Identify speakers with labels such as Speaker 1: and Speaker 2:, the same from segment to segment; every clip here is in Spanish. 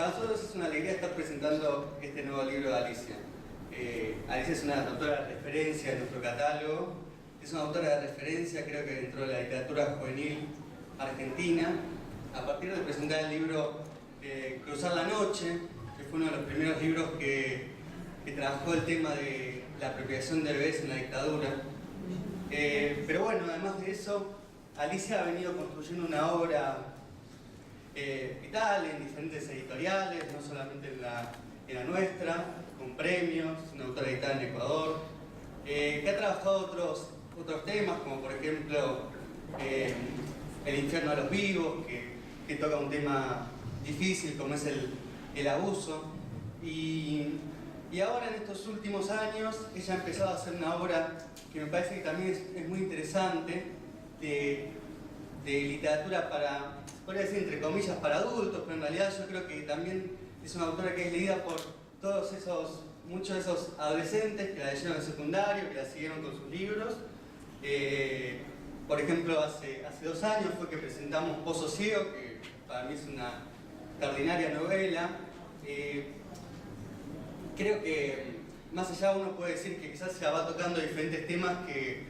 Speaker 1: Para nosotros es una alegría estar presentando este nuevo libro de Alicia. Alicia es una autora de referencia en nuestro catálogo, es una autora de referencia creo que dentro de la literatura juvenil argentina. A partir de presentar el libro Cruzar la Noche, que fue uno de los primeros libros que trabajó el tema de la apropiación de bebés en la dictadura. Pero bueno, además de eso, Alicia ha venido construyendo una obra vital en diferentes editoriales, no solamente en la nuestra, con premios, una autora editada en Ecuador, que ha trabajado otros temas, como por ejemplo El infierno a los vivos, que toca un tema difícil como es el abuso. Y ahora en estos últimos años ella ha empezado a hacer una obra que me parece que también es muy interesante, de literatura para, podría decir entre comillas, para adultos, pero en realidad yo creo que también es una autora que es leída por muchos de esos adolescentes que la leyeron en secundario, que la siguieron con sus libros. Por ejemplo, hace 2 años fue que presentamos Pozo Ciego, que para mí es una extraordinaria novela. Creo que más allá uno puede decir que quizás se va tocando diferentes temas que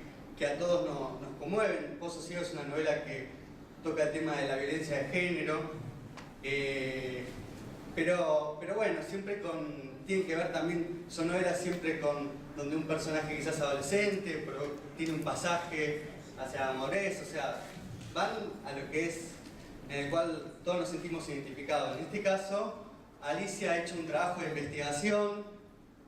Speaker 1: a todos nos conmueven. Pozo Ciego es una novela que toca el tema de la violencia de género, pero bueno, siempre tiene que ver también, son novelas siempre donde un personaje quizás adolescente, pero tiene un pasaje hacia la madurez, o sea, van a lo que es, en el cual todos nos sentimos identificados. En este caso, Alicia ha hecho un trabajo de investigación,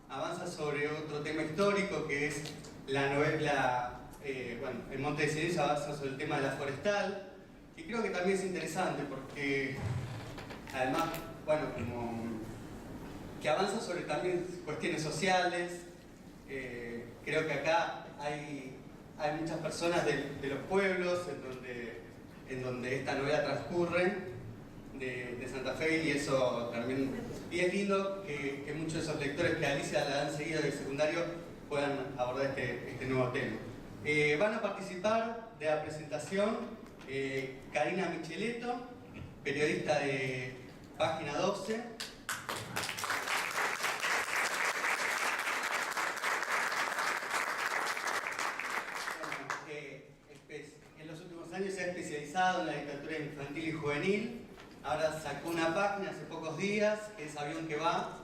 Speaker 1: avanza sobre otro tema histórico que es la novela, El Monte de Silencio avanza sobre el tema de la forestal, y creo que también es interesante porque además, bueno, como que avanza sobre también cuestiones sociales. Creo que acá hay muchas personas de los pueblos en donde esta novela transcurre, de Santa Fe, y eso también, y es lindo que muchos de esos lectores que a Alicia la han seguido del secundario puedan abordar este nuevo tema. Van a participar de la presentación Karina Micheletto, periodista de Página 12. En los últimos años se ha especializado en la literatura infantil y juvenil. Ahora sacó una página hace pocos días, que es Avión que va.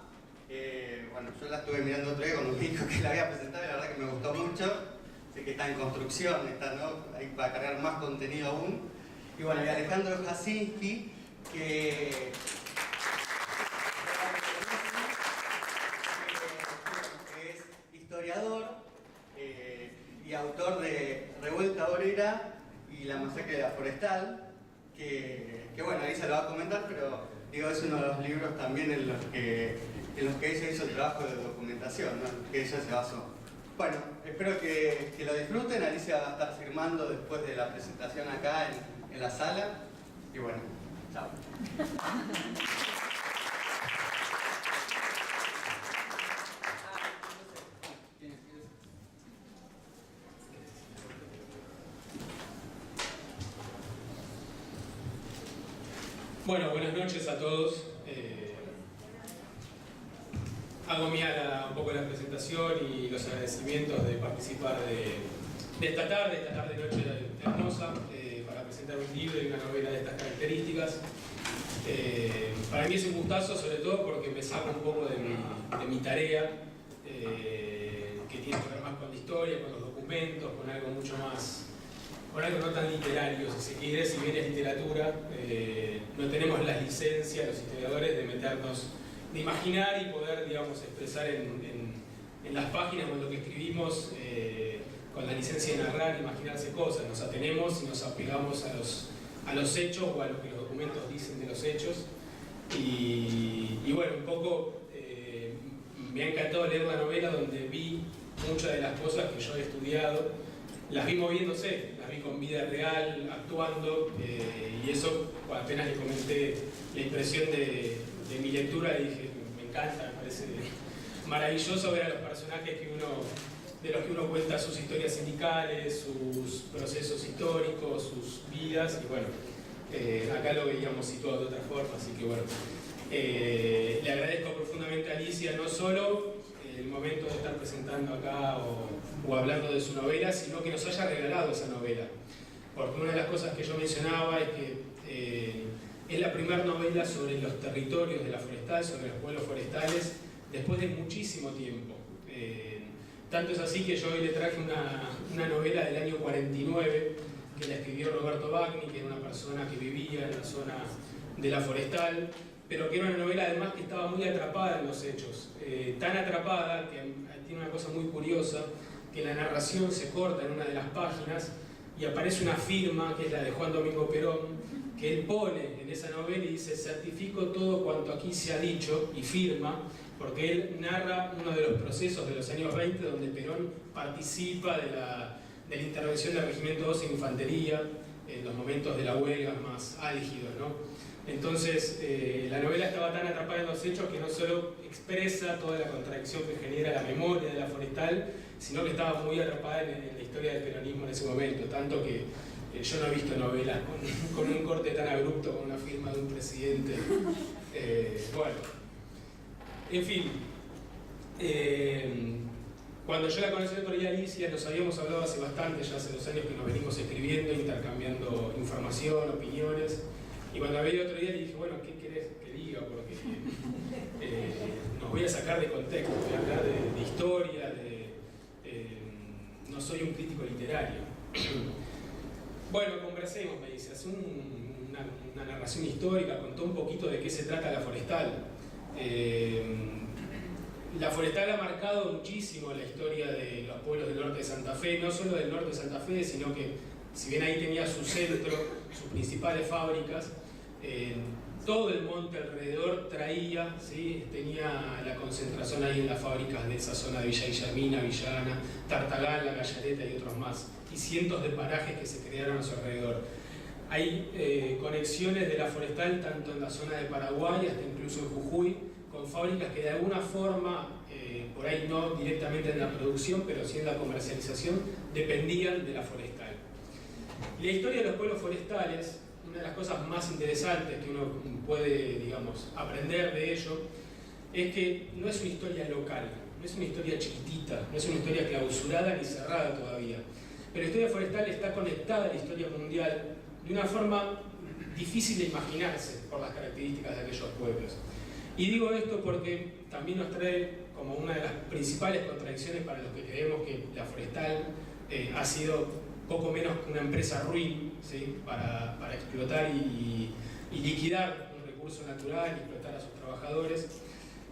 Speaker 1: Bueno, yo la estuve mirando otro día con un hijo que la había presentado y la verdad que me gustó mucho. Sé que está en construcción, ¿no? Ahí para cargar más contenido aún. Y bueno, y Alejandro Jasinski, que es historiador y autor de Revuelta Obrera y La masacre de la forestal, que bueno, ahí se lo va a comentar, pero digo, es uno de los libros también en los que ella hizo el trabajo de documentación, ¿no? Que ella se basó. Bueno, espero que lo disfruten. Alicia va a estar firmando después de la presentación acá en la sala. Y bueno, chao.
Speaker 2: Bueno, buenas noches a todos. Hago mía un poco la presentación y los agradecimientos de participar de esta tarde noche hermosa, para presentar un libro y una novela de estas características. Para mí es un gustazo, sobre todo porque me saca un poco de mi tarea, que tiene que ver más con la historia, con los documentos, con algo mucho más, con algo no tan literario, si se quiere. Si bien es literatura, no tenemos la licencia, los historiadores, de meternos, de imaginar y poder, digamos, expresar en las páginas o en lo que escribimos, con la licencia de narrar, imaginarse cosas. Nos atenemos y nos apegamos a los hechos o a lo que los documentos dicen de los hechos. Y bueno, un poco me ha encantado leer la novela, donde vi muchas de las cosas que yo he estudiado, las vi moviéndose, las vi con vida real, actuando, y eso, apenas le comenté la impresión de mi lectura, dije, me encanta, me parece maravilloso ver a los personajes de los que uno cuenta sus historias sindicales, sus procesos históricos, sus vidas, y bueno, acá lo veíamos situado de otra forma, así que bueno, Le agradezco profundamente a Alicia no solo el momento de estar presentando acá o hablando de su novela, sino que nos haya regalado esa novela. Porque una de las cosas que yo mencionaba es que es la primera novela sobre los territorios de la forestal, sobre los pueblos forestales, después de muchísimo tiempo. Tanto es así que yo hoy le traje una novela del año 49, que la escribió Roberto Bagni, que era una persona que vivía en la zona de la forestal, pero que era una novela además que estaba muy atrapada en los hechos. Tan atrapada que tiene una cosa muy curiosa, que la narración se corta en una de las páginas y aparece una firma, que es la de Juan Domingo Perón, que él pone en esa novela y dice: certifico todo cuanto aquí se ha dicho, y firma, porque él narra uno de los procesos de los años 20 donde Perón participa de la intervención del Regimiento 12 de Infantería en los momentos de la huelga más álgidos, ¿no? Entonces, la novela estaba tan atrapada en los hechos que no solo expresa toda la contradicción que genera la memoria de la forestal, sino que estaba muy atrapada en la historia del peronismo en ese momento, tanto que yo no he visto novelas con un corte tan abrupto, con una firma de un presidente. Bueno, en fin. Cuando yo la conocí a Torría Alicia, nos habíamos hablado hace bastante, ya hace 2 años que nos venimos escribiendo, intercambiando información, opiniones. Y cuando la veía otro día le dije: bueno, ¿qué querés que diga? Porque nos voy a sacar de contexto, voy a hablar de historia, no soy un crítico literario. Bueno, conversemos, me dice, hace una narración histórica, contó un poquito de qué se trata la forestal. La forestal ha marcado muchísimo la historia de los pueblos del norte de Santa Fe, no solo del norte de Santa Fe, sino que, si bien ahí tenía su centro, sus principales fábricas, todo el monte alrededor traía, ¿sí? Tenía la concentración ahí en las fábricas de esa zona de Villa Guillermina, Villana, Tartagal, La Gallareta y otros más, y cientos de parajes que se crearon a su alrededor. Hay conexiones de la forestal tanto en la zona de Paraguay hasta incluso en Jujuy, con fábricas que de alguna forma, por ahí no directamente en la producción, pero sí en la comercialización, dependían de la forestal. Y la historia de los pueblos forestales, una de las cosas más interesantes que uno puede, digamos, aprender de ello, es que no es una historia local, no es una historia chiquitita, no es una historia clausurada ni cerrada todavía. Pero la historia forestal está conectada a la historia mundial de una forma difícil de imaginarse por las características de aquellos pueblos. Y digo esto porque también nos trae como una de las principales contradicciones para los que creemos que la forestal ha sido poco menos que una empresa ruin, ¿sí? para explotar y liquidar un recurso natural, y explotar a sus trabajadores.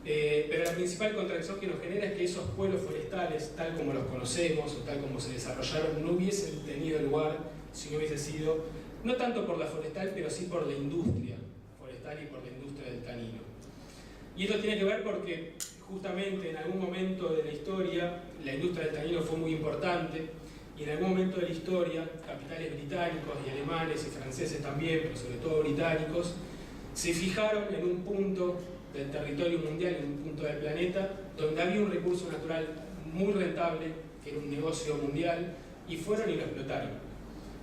Speaker 2: Pero la principal contradicción que nos genera es que esos pueblos forestales, tal como los conocemos o tal como se desarrollaron, no hubiesen tenido lugar si no hubiese sido, no tanto por la forestal, pero sí por la industria forestal y por la industria del tanino. Y esto tiene que ver porque justamente en algún momento de la historia la industria del tanino fue muy importante, y en algún momento de la historia capitales británicos y alemanes y franceses también, pero sobre todo británicos, se fijaron en un punto del territorio mundial, en un punto del planeta, donde había un recurso natural muy rentable, que era un negocio mundial, y fueron y lo explotaron.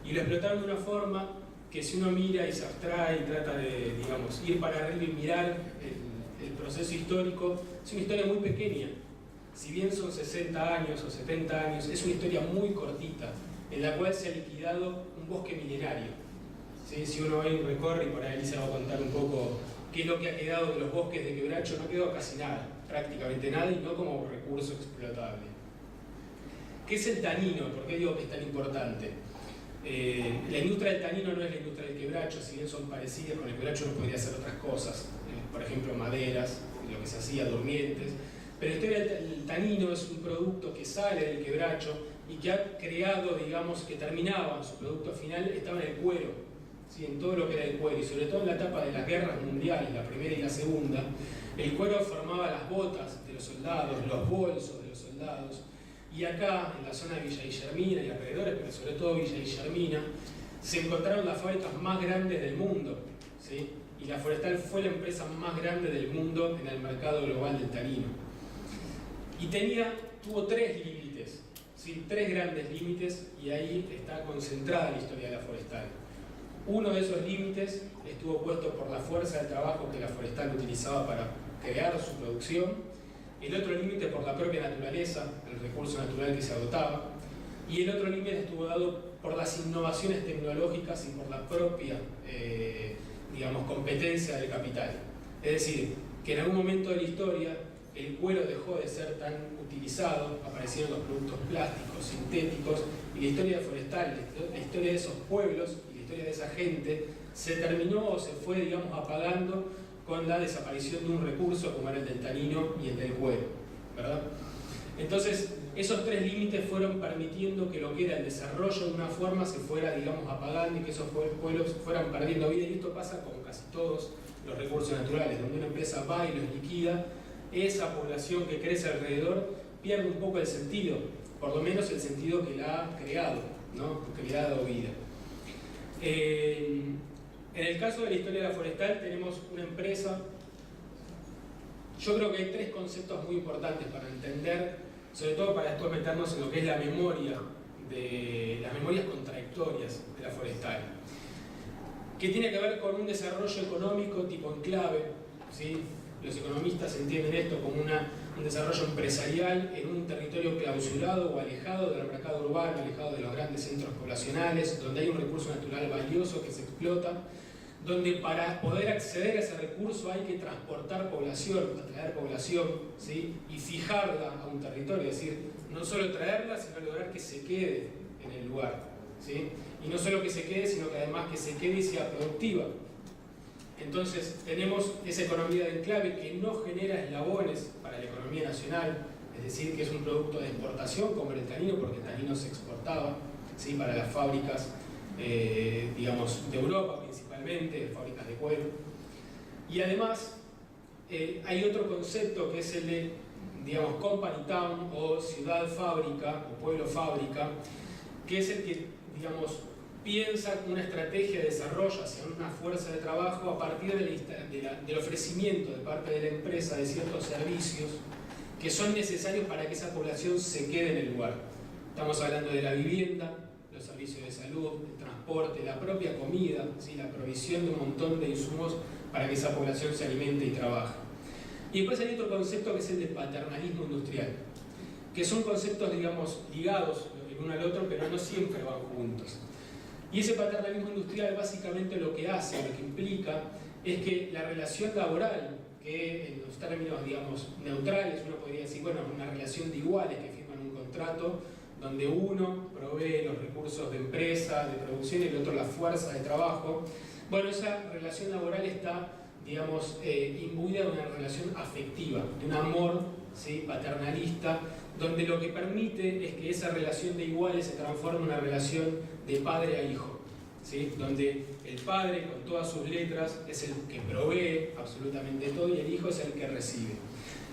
Speaker 2: Y lo explotaron de una forma que, si uno mira y se abstrae y trata de, digamos, ir para arriba y mirar el proceso histórico, es una historia muy pequeña. Si bien son 60 años o 70 años, es una historia muy cortita, en la cual se ha liquidado un bosque milenario. ¿Sí? Si uno hoy recorre, y por ahí se va a contar un poco qué es lo que ha quedado de los bosques de Quebracho, no quedó casi nada, prácticamente nada, y no como recurso explotable. ¿Qué es el tanino? ¿Por qué digo que es tan importante? La industria del tanino no es la industria del quebracho, si bien son parecidas, con el quebracho uno podría hacer otras cosas, por ejemplo maderas, lo que se hacía, durmientes, pero la historia del tanino es un producto que sale del quebracho y que ha creado, digamos, que terminaba, su producto final estaba en el cuero, ¿sí? En todo lo que era el cuero, y sobre todo en la etapa de las guerras mundiales, la primera y la segunda, el cuero formaba las botas de los soldados, los bolsos de los soldados. Y acá, en la zona de Villa Guillermina y alrededores, pero sobre todo Villa Guillermina, se encontraron las fábricas más grandes del mundo, ¿sí? Y la forestal fue la empresa más grande del mundo en el mercado global del tanino. Y tuvo 3 límites, ¿sí? 3 grandes límites, y ahí está concentrada la historia de la forestal. Uno de esos límites estuvo puesto por la fuerza de trabajo que la forestal utilizaba para crear su producción, el otro límite por la propia naturaleza, el recurso natural que se agotaba, y el otro límite estuvo dado por las innovaciones tecnológicas y por la propia digamos, competencia del capital. Es decir, que en algún momento de la historia el cuero dejó de ser tan utilizado, aparecieron los productos plásticos, sintéticos, y la historia forestal, la historia de esos pueblos y la historia de esa gente se terminó o se fue, digamos, apagando con la desaparición de un recurso como era el del tanino y el del cuero, ¿verdad? Entonces, esos tres límites fueron permitiendo que lo que era el desarrollo de una forma se fuera, digamos, apagando y que esos pueblos fueran perdiendo vida. Y esto pasa con casi todos los recursos naturales, donde una empresa va y los liquida, esa población que crece alrededor pierde un poco el sentido, por lo menos el sentido que la ha creado, ¿no? Que le ha dado vida. En el caso de la historia de la forestal tenemos una empresa. Yo creo que hay tres conceptos muy importantes para entender, sobre todo para después meternos en lo que es la memoria, las memorias contradictorias de la forestal, que tiene que ver con un desarrollo económico tipo enclave, ¿sí? Los economistas entienden esto como un desarrollo empresarial en un territorio clausurado o alejado del mercado urbano, alejado de los grandes centros poblacionales, donde hay un recurso natural valioso que se explota, donde para poder acceder a ese recurso hay que transportar población, atraer población, ¿sí? Y fijarla a un territorio, es decir, no solo traerla, sino lograr que se quede en el lugar, ¿sí? Y no solo que se quede, sino que además que se quede y sea productiva. Entonces tenemos esa economía de enclave que no genera eslabones para la economía nacional, es decir, que es un producto de exportación como el tanino, porque el tanino se exportaba, ¿sí? Para las fábricas digamos, de Europa principalmente, fábricas de cuero. Y además hay otro concepto que es el de, digamos, company town o ciudad fábrica o pueblo fábrica, que es el que, digamos, piensa una estrategia de desarrollo hacia una fuerza de trabajo a partir del ofrecimiento de parte de la empresa de ciertos servicios que son necesarios para que esa población se quede en el lugar. Estamos hablando de la vivienda, los servicios de salud, el transporte, la propia comida, ¿sí? La provisión de un montón de insumos para que esa población se alimente y trabaje. Y después hay otro concepto que es el de paternalismo industrial, que son conceptos, digamos, ligados el uno al otro, pero no siempre van juntos. Y ese paternalismo industrial básicamente lo que hace, lo que implica, es que la relación laboral, que en los términos, digamos, neutrales, uno podría decir, bueno, una relación de iguales que firman un contrato, donde uno provee los recursos de empresa, de producción, y el otro la fuerza de trabajo. Bueno, esa relación laboral está, digamos, imbuida de una relación afectiva, de un amor, ¿sí? Paternalista, donde lo que permite es que esa relación de iguales se transforme en una relación de padre a hijo, ¿sí? Donde el padre, con todas sus letras, es el que provee absolutamente todo y el hijo es el que recibe.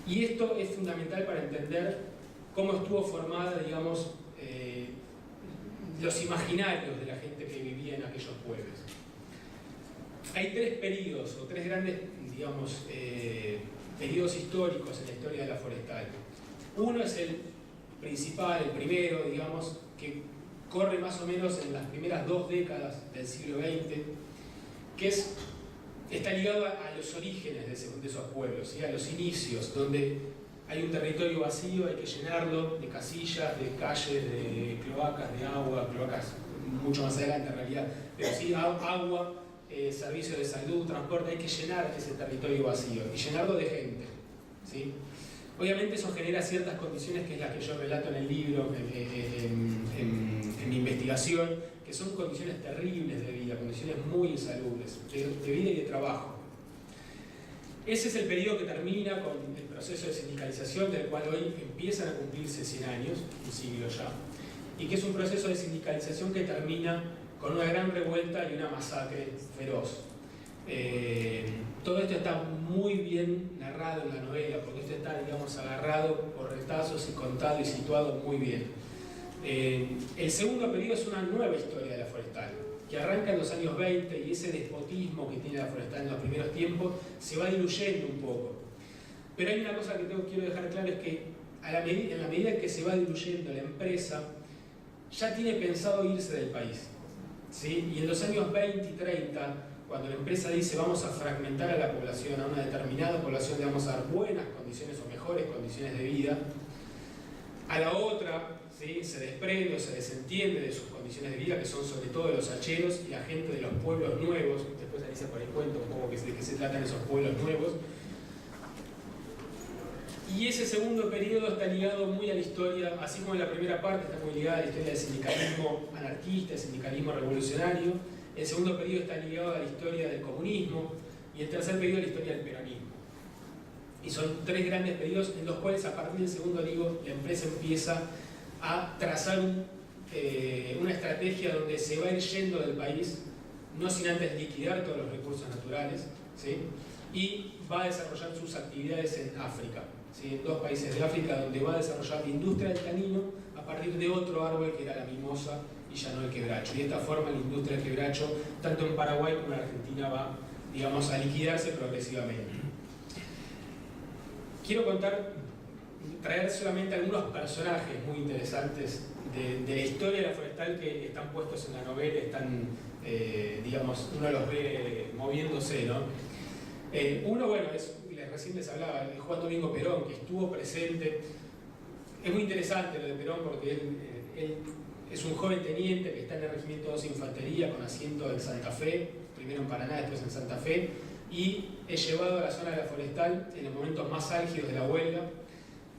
Speaker 2: Y esto es fundamental para entender cómo estuvo formada, digamos, los imaginarios de la gente que vivía en aquellos pueblos. Hay tres periodos, o tres grandes, digamos, periodos históricos en la historia de la forestal. Uno es el principal, el primero, digamos, que corre más o menos en las primeras 2 décadas del siglo XX, que está ligado a los orígenes de esos pueblos, ¿sí? A los inicios, donde hay un territorio vacío, hay que llenarlo de casillas, de calles, de cloacas, de agua, cloacas mucho más adelante en realidad, pero sí agua, servicios de salud, transporte, hay que llenar ese territorio vacío y llenarlo de gente, ¿sí? Obviamente eso genera ciertas condiciones, que es las que yo relato en el libro, en mi investigación, que son condiciones terribles de vida, condiciones muy insalubres, de vida y de trabajo. Ese es el periodo que termina con el proceso de sindicalización, del cual hoy empiezan a cumplirse 100 años, un siglo ya, y que es un proceso de sindicalización que termina con una gran revuelta y una masacre feroz. Todo esto está muy bien narrado en la novela, porque esto está, digamos, agarrado por retazos y contado y situado muy bien. El segundo periodo es una nueva historia de la forestal, que arranca en los años 20, y ese despotismo que tiene la forestal en los primeros tiempos se va diluyendo un poco. Pero hay una cosa que quiero dejar claro, es que en la medida que se va diluyendo la empresa, ya tiene pensado irse del país. ¿sí? Y en los años 20 y 30, cuando la empresa dice vamos a fragmentar a la población, a una determinada población le vamos a dar buenas condiciones o mejores condiciones de vida, a la otra, ¿sí?, se desprende o se desentiende de sus condiciones de vida, que son sobre todo los hacheros y la gente de los pueblos nuevos. Después Alicia por ahí cuenta un poco de qué se tratan esos pueblos nuevos. Y ese segundo periodo está ligado muy a la historia, así como en la primera parte está muy ligada a la historia del sindicalismo anarquista, el sindicalismo revolucionario. El segundo periodo está ligado a la historia del comunismo y el tercer periodo a la historia del peronismo. Y son tres grandes periodos en los cuales a partir del segundo digo la empresa empieza a trazar una estrategia donde se va a ir yendo del país, no sin antes liquidar todos los recursos naturales, ¿sí?, y va a desarrollar sus actividades en África, ¿sí?, en 2 países de África, donde va a desarrollar la industria del tanino a partir de otro árbol que era la mimosa y ya no el quebracho. Y de esta forma la industria del quebracho, tanto en Paraguay como en Argentina, va, digamos, a liquidarse progresivamente. Quiero traer solamente algunos personajes muy interesantes de la historia de la forestal que están puestos en la novela, están, digamos, uno los ve moviéndose, ¿no? Uno, bueno, recién les hablaba, de Juan Domingo Perón, que estuvo presente. Es muy interesante lo de Perón porque él es un joven teniente que está en el Regimiento 12 de Infantería con asiento en Santa Fe, primero en Paraná, después en Santa Fe, y es llevado a la zona de la forestal en los momentos más álgidos de la huelga.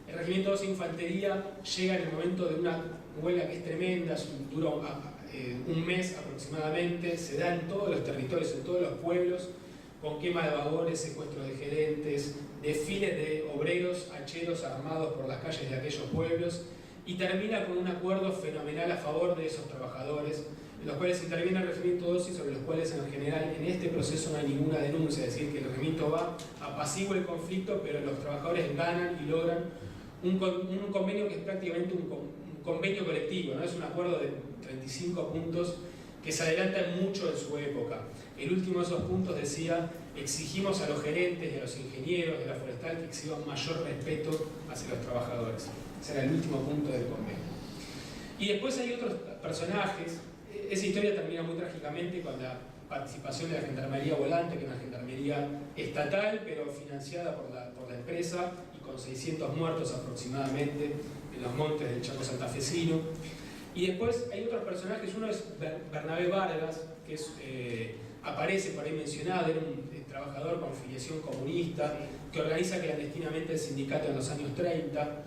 Speaker 2: El Regimiento 12 de Infantería llega en el momento de una huelga que es tremenda, dura un mes aproximadamente, se da en todos los territorios, en todos los pueblos, con quema de vagones, secuestro de gerentes, desfiles de obreros hacheros armados por las calles de aquellos pueblos, y termina con un acuerdo fenomenal a favor de esos trabajadores, en los cuales interviene el Regimiento 12 y sobre los cuales en general en este proceso no hay ninguna denuncia, es decir, que el regimiento va, apacigua el conflicto, pero los trabajadores ganan y logran un convenio que es prácticamente un convenio colectivo, ¿no? Es un acuerdo de 35 puntos que se adelantan mucho en su época. El último de esos puntos decía: exigimos a los gerentes y a los ingenieros de la forestal que exhiban mayor respeto hacia los trabajadores. Ese era el último punto del convenio. Y después hay otros personajes. Esa historia termina muy trágicamente con la participación de la Gendarmería Volante, que es una gendarmería estatal, pero financiada por la empresa, y con 600 muertos aproximadamente en los montes del Chaco santafesino. Y después hay otros personajes. Uno es Bernabé Vargas, que aparece por ahí mencionado, era un trabajador con filiación comunista, que organiza clandestinamente el sindicato en los años 30.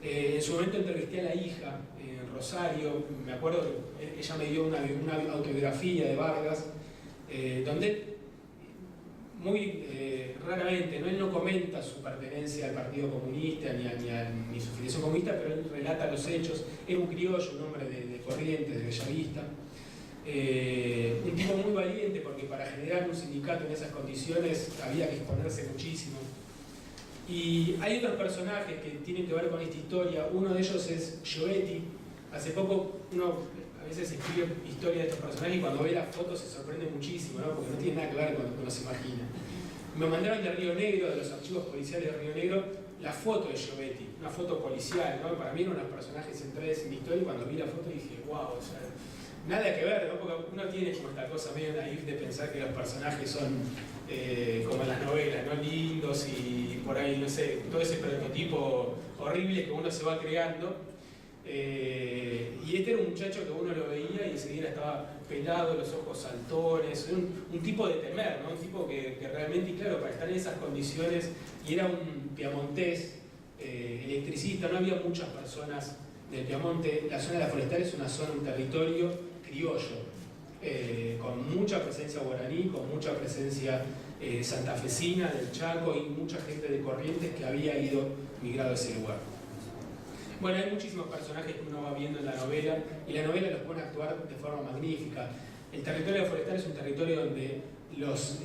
Speaker 2: En su momento entrevisté a la hija en Rosario, me acuerdo que ella me dio una autobiografía de Vargas, donde muy raramente, ¿no?, él no comenta su pertenencia al Partido Comunista ni su filiación comunista, pero él relata los hechos. Era un criollo, un hombre de Corrientes, de Bellavista, un tipo muy valiente, porque para generar un sindicato en esas condiciones había que exponerse muchísimo. Y hay otros personajes que tienen que ver con esta historia. Uno de ellos es Giovetti. Hace poco uno a veces escribe historia de estos personajes y cuando ve las fotos se sorprende muchísimo, ¿no?, porque no tiene nada que ver con lo que uno se imagina. Me mandaron de Río Negro, de los archivos policiales de Río Negro, la foto de Giovetti, una foto policial, ¿no? Para mí era uno de los personajes centrales en mi historia, y cuando vi la foto dije, wow, o sea, nada que ver, ¿no? Porque uno tiene como esta cosa medio naif de pensar que los personajes son como en las novelas, ¿no?, lindos y por ahí, no sé, todo ese prototipo horrible que uno se va creando. Y este era un muchacho que uno lo veía y enseguida estaba pelado, los ojos saltones, un tipo de temer, ¿no? Un tipo que realmente, y claro, para estar en esas condiciones, y era un piamontés, electricista, no había muchas personas del Piamonte. La zona de la forestal es una zona, un territorio criollo, con mucha presencia guaraní, con mucha presencia santafesina, del Chaco, y mucha gente de Corrientes que había migrado a ese lugar. Bueno, hay muchísimos personajes que uno va viendo en la novela, y la novela los pone a actuar de forma magnífica. El territorio forestal es un territorio donde los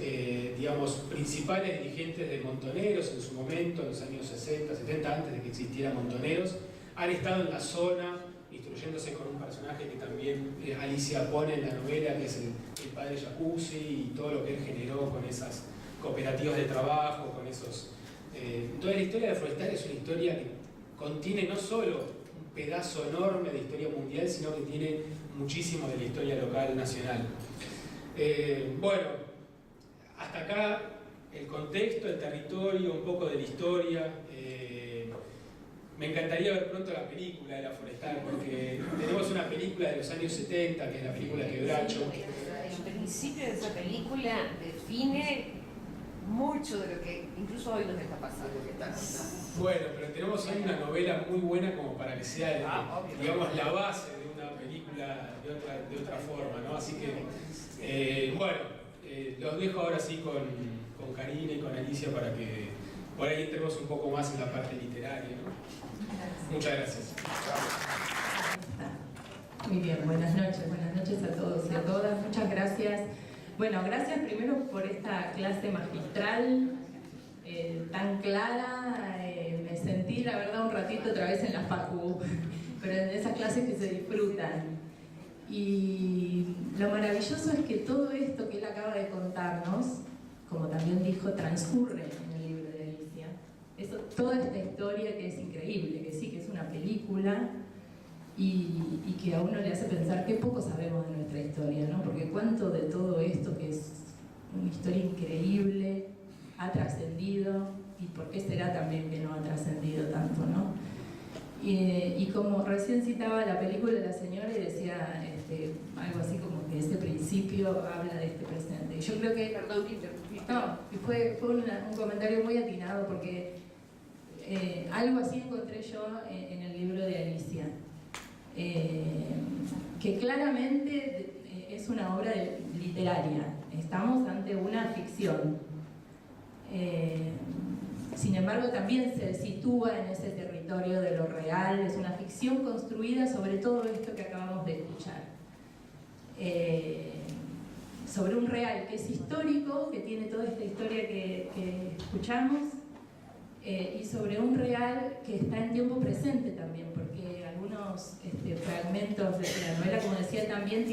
Speaker 2: digamos, principales dirigentes de Montoneros en su momento, en los años 60, 70, antes de que existieran Montoneros, han estado en la zona instruyéndose con un personaje que también Alicia pone en la novela, que es el padre Jacuzzi, y todo lo que él generó con esas cooperativas de trabajo, con esos... Toda la historia de forestal es una historia que contiene no solo un pedazo enorme de historia mundial, sino que tiene muchísimo de la historia local nacional. Bueno, hasta acá el contexto, el territorio, un poco de la historia. Me encantaría ver pronto la película de La Forestal, porque tenemos una película de los años 70, que es la película Quebracho.
Speaker 3: El principio de esa película define mucho de lo que incluso hoy nos está pasando.
Speaker 2: Bueno, pero tenemos ahí una novela muy buena como para que sea, digamos, la base de una película de otra forma, ¿no? Así que, bueno, los dejo ahora sí con Karina y con Alicia para que por ahí entremos un poco más en la parte literaria, ¿no? Muchas gracias.
Speaker 4: Muy bien, buenas noches a todos y a todas, muchas gracias. Bueno, gracias primero por esta clase magistral, tan clara. Me sentí, la verdad, un ratito otra vez en la facu, pero en esas clases que se disfrutan. Y lo maravilloso es que todo esto que él acaba de contarnos, como también dijo, transcurre en el libro de Alicia. Toda esta historia que es increíble, que sí que es una película, y que a uno le hace pensar qué poco sabemos de nuestra historia, ¿no? Porque cuánto de todo esto, que es una historia increíble, ha trascendido, y por qué será también que no ha trascendido tanto, ¿no? Y como recién citaba la película de la señora y decía algo así como que ese principio habla de este presente. Y yo creo que...
Speaker 3: Perdón que interrumpí.
Speaker 4: No, fue un comentario muy atinado, porque algo así encontré yo en el libro de Alicia. Que claramente es una obra literaria, estamos ante una ficción, sin embargo también se sitúa en ese territorio de lo real, es una ficción construida sobre todo esto que acabamos de escuchar, sobre un real que es histórico, que tiene toda esta historia que escuchamos, y sobre un real que está en tiempo presente también, porque algunos fragmentos de la novela, como decía, también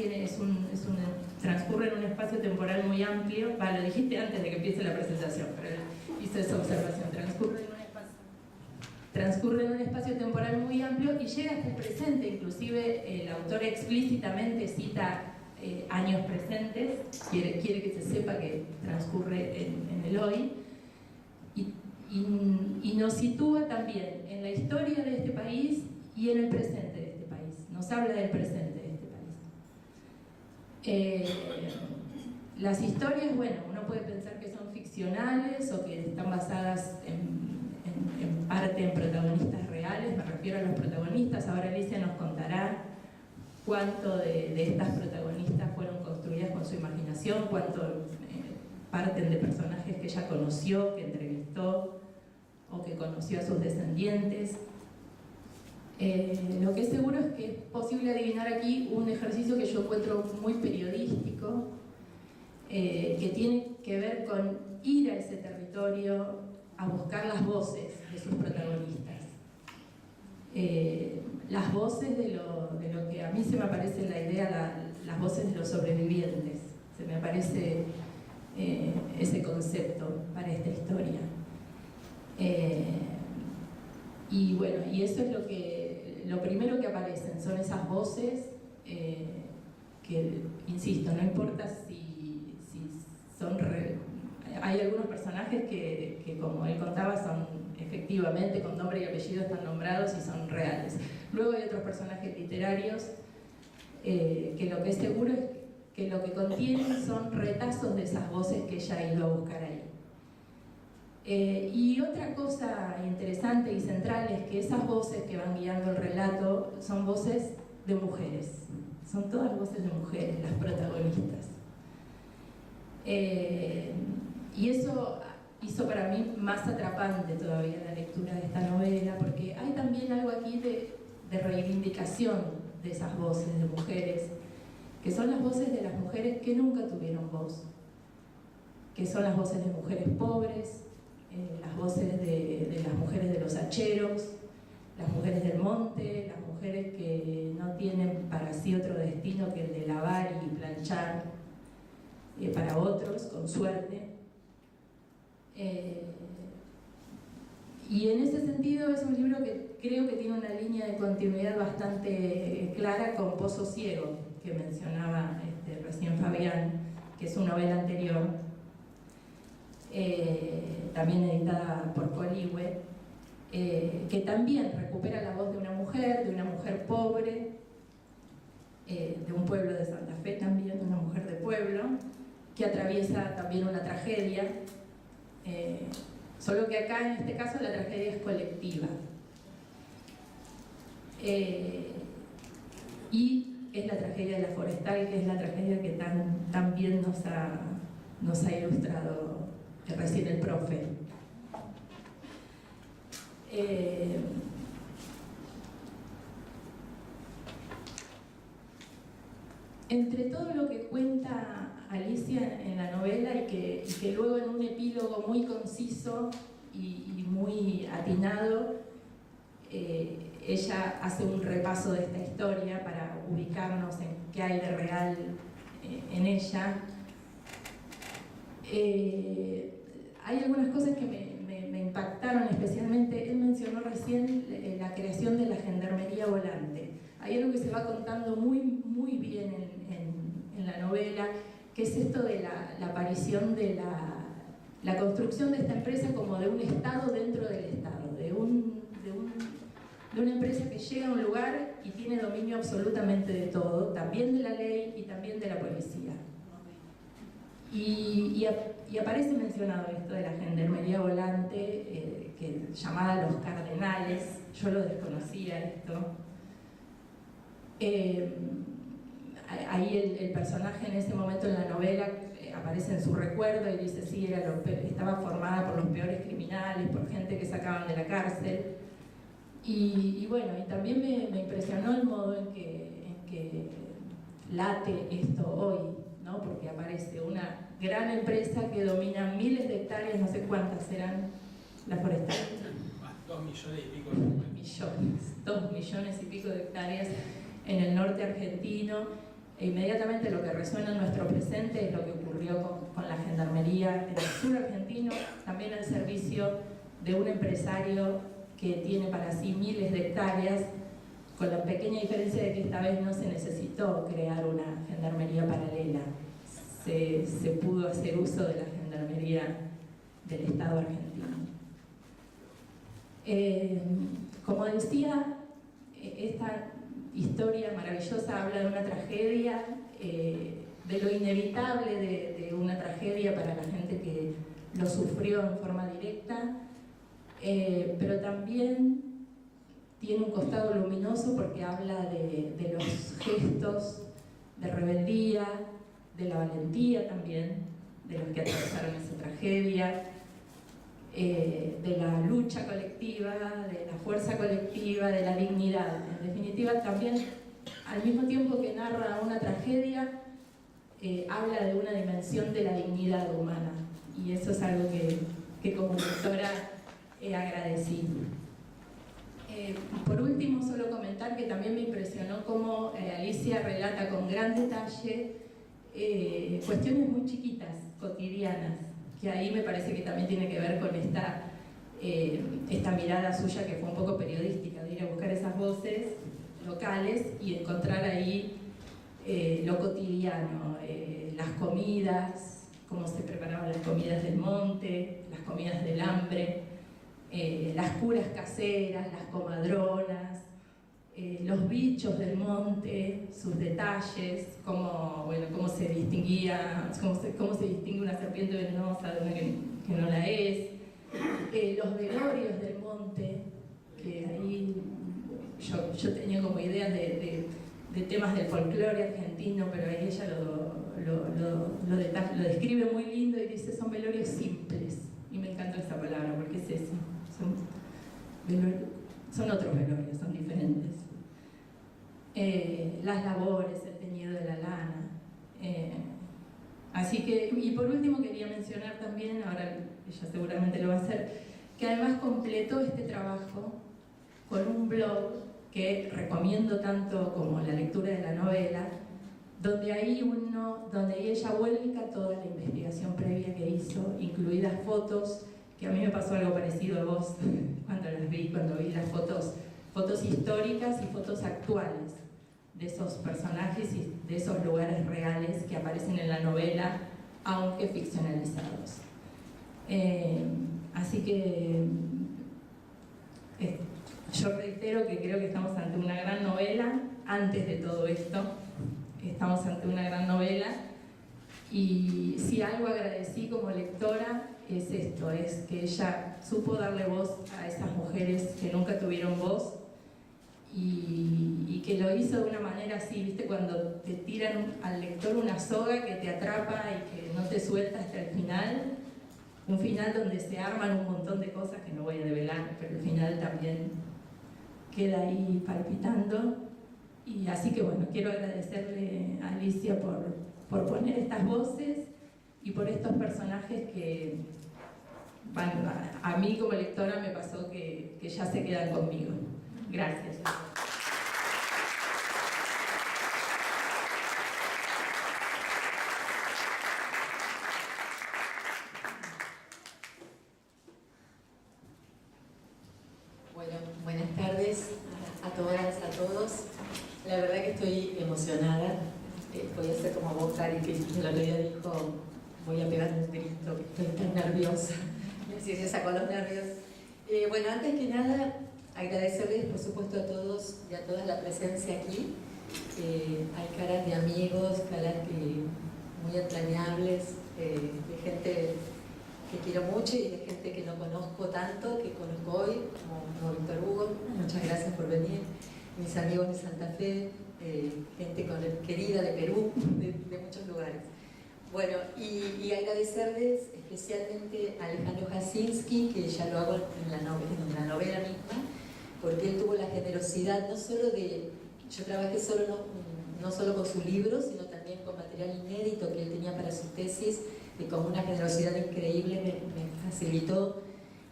Speaker 4: transcurre en un espacio temporal muy amplio. Lo dijiste antes de que empiece la presentación, pero hice esa observación. Transcurre en un espacio temporal muy amplio y llega hasta el presente. Inclusive el autor explícitamente cita años presentes, quiere que se sepa que transcurre en el hoy. Y nos sitúa también en la historia de este país y en el presente de este país. Nos habla del presente de este país. Las historias, bueno, uno puede pensar que son ficcionales o que están basadas en parte en protagonistas reales. Me refiero a los protagonistas. Ahora Alicia nos contará cuánto de estas protagonistas fueron construidas con su imaginación, cuánto parten de personajes que ella conoció, que entrevistó, o que conoció a sus descendientes. Lo que es seguro es que es posible adivinar aquí un ejercicio que yo encuentro muy periodístico, que tiene que ver con ir a ese territorio a buscar las voces de sus protagonistas. Las voces de lo que a mí se me aparece en la idea, las voces de los sobrevivientes. Se me aparece ese concepto para esta historia. Y bueno, y eso es lo primero que aparecen, son esas voces que, insisto, no importa si son hay algunos personajes que como él contaba son efectivamente con nombre y apellido, están nombrados y son reales. Luego hay otros personajes literarios que lo que es seguro es que lo que contienen son retazos de esas voces que ella ha ido a buscar ahí. Y otra cosa interesante y central es que esas voces que van guiando el relato son voces de mujeres, son todas voces de mujeres, las protagonistas. Y eso hizo para mí más atrapante todavía la lectura de esta novela, porque hay también algo aquí de reivindicación de esas voces de mujeres, que son las voces de las mujeres que nunca tuvieron voz, que son las voces de mujeres pobres, las voces de las mujeres de los hacheros, las mujeres del monte, las mujeres que no tienen para sí otro destino que el de lavar y planchar para otros, con suerte. Y en ese sentido es un libro que creo que tiene una línea de continuidad bastante clara con Pozo Ciego, que mencionaba recién Fabián, que es su novela anterior, también editada por Coligüe, que también recupera la voz de una mujer pobre, de un pueblo de Santa Fe también, de una mujer de pueblo, que atraviesa también una tragedia, solo que acá en este caso la tragedia es colectiva. Y es la tragedia de la forestal, que es la tragedia que tan bien nos ha ilustrado recién el profe. Entre todo lo que cuenta Alicia en la novela y que luego en un epílogo muy conciso y muy atinado, ella hace un repaso de esta historia para ubicarnos en qué hay de real en ella. Hay algunas cosas que me impactaron especialmente. Él mencionó recién la creación de la gendarmería volante. Hay algo que se va contando muy bien en la novela, que es esto de la aparición de la construcción de esta empresa como de un Estado dentro del Estado, de una empresa que llega a un lugar y tiene dominio absolutamente de todo, también de la ley y también de la policía. Y aparece mencionado esto de la gendarmería volante, llamada Los Cardenales. Yo lo desconocía esto. Ahí el personaje en ese momento en la novela aparece en su recuerdo y dice, sí, estaba formada por los peores criminales, por gente que sacaban de la cárcel. Y bueno, y también me impresionó el modo en que late esto hoy, ¿no? Porque aparece una gran empresa que domina miles de hectáreas, no sé cuántas serán las forestales.
Speaker 2: 2 millones y pico.
Speaker 4: 2 millones y pico de hectáreas en el norte argentino. E inmediatamente lo que resuena en nuestro presente es lo que ocurrió con la gendarmería en el sur argentino, también al servicio de un empresario que tiene para sí miles de hectáreas, con la pequeña diferencia de que esta vez no se necesitó crear una gendarmería paralela. Se pudo hacer uso de la gendarmería del Estado argentino. Como decía, esta historia maravillosa habla de una tragedia, de lo inevitable de una tragedia para la gente que lo sufrió en forma directa, pero también tiene un costado luminoso porque habla de los gestos de rebeldía, de la valentía también, de los que atravesaron esa tragedia, de la lucha colectiva, de la fuerza colectiva, de la dignidad. En definitiva, también, al mismo tiempo que narra una tragedia, habla de una dimensión de la dignidad humana. Y eso es algo que como lectora he agradecido. Por último, solo comentar que también me impresionó cómo Alicia relata con gran detalle cuestiones muy chiquitas, cotidianas, que ahí me parece que también tiene que ver con esta mirada suya que fue un poco periodística, de ir a buscar esas voces locales y encontrar ahí lo cotidiano, las comidas, cómo se preparaban las comidas del monte, las comidas del hambre, las curas caseras, las comadronas, los bichos del monte, sus detalles, cómo se distinguía, cómo se distingue una serpiente venenosa de una que no la es, los velorios del monte, que ahí yo tenía como ideas de temas del folclore argentino, pero ahí ella lo describe muy lindo y dice son velorios simples, y me encanta esa palabra porque es eso, son otros velorios, son diferentes. Las labores, el teñido de la lana. Así que, y por último quería mencionar también, ahora ella seguramente lo va a hacer, que además completó este trabajo con un blog que recomiendo tanto como la lectura de la novela, donde ella vuelca toda la investigación previa que hizo, incluidas fotos, que a mí me pasó algo parecido a vos cuando vi las fotos históricas y fotos actuales de esos personajes y de esos lugares reales que aparecen en la novela, aunque ficcionalizados. Así que yo reitero que creo que estamos ante una gran novela. Antes de todo esto, estamos ante una gran novela, y si algo agradecí como lectora es esto, es que ella supo darle voz a esas mujeres que nunca tuvieron voz, y que lo hizo de una manera así, ¿viste? Cuando te tiran al lector una soga que te atrapa y que no te suelta hasta el final, un final donde se arman un montón de cosas que no voy a develar, pero el final también queda ahí palpitando. Y así que bueno, quiero agradecerle a Alicia por poner estas voces y por estos personajes que a mí como lectora me pasó que ya se quedan conmigo. Gracias.
Speaker 5: Bueno, buenas tardes a todas, a todos. La verdad que estoy emocionada. Voy a hacer como vos, Cari, que el otro día dijo, voy a pegar un grito, que estoy tan nerviosa. Y así se sacó los nervios. Bueno, antes que nada, agradecerles, por supuesto, a todos y a todas la presencia aquí. Hay caras de amigos, caras muy entrañables, de gente que quiero mucho y de gente que no conozco tanto, que conozco hoy, como Víctor Hugo. Muchas gracias por venir. Mis amigos de Santa Fe, gente querida de Perú, de muchos lugares. Bueno, y agradecerles especialmente a Alejandro Jasinski, que ya lo hago en la novela misma, porque él tuvo la generosidad no solo de... Yo trabajé no solo con su libro, sino también con material inédito que él tenía para sus tesis, y con una generosidad increíble me facilitó,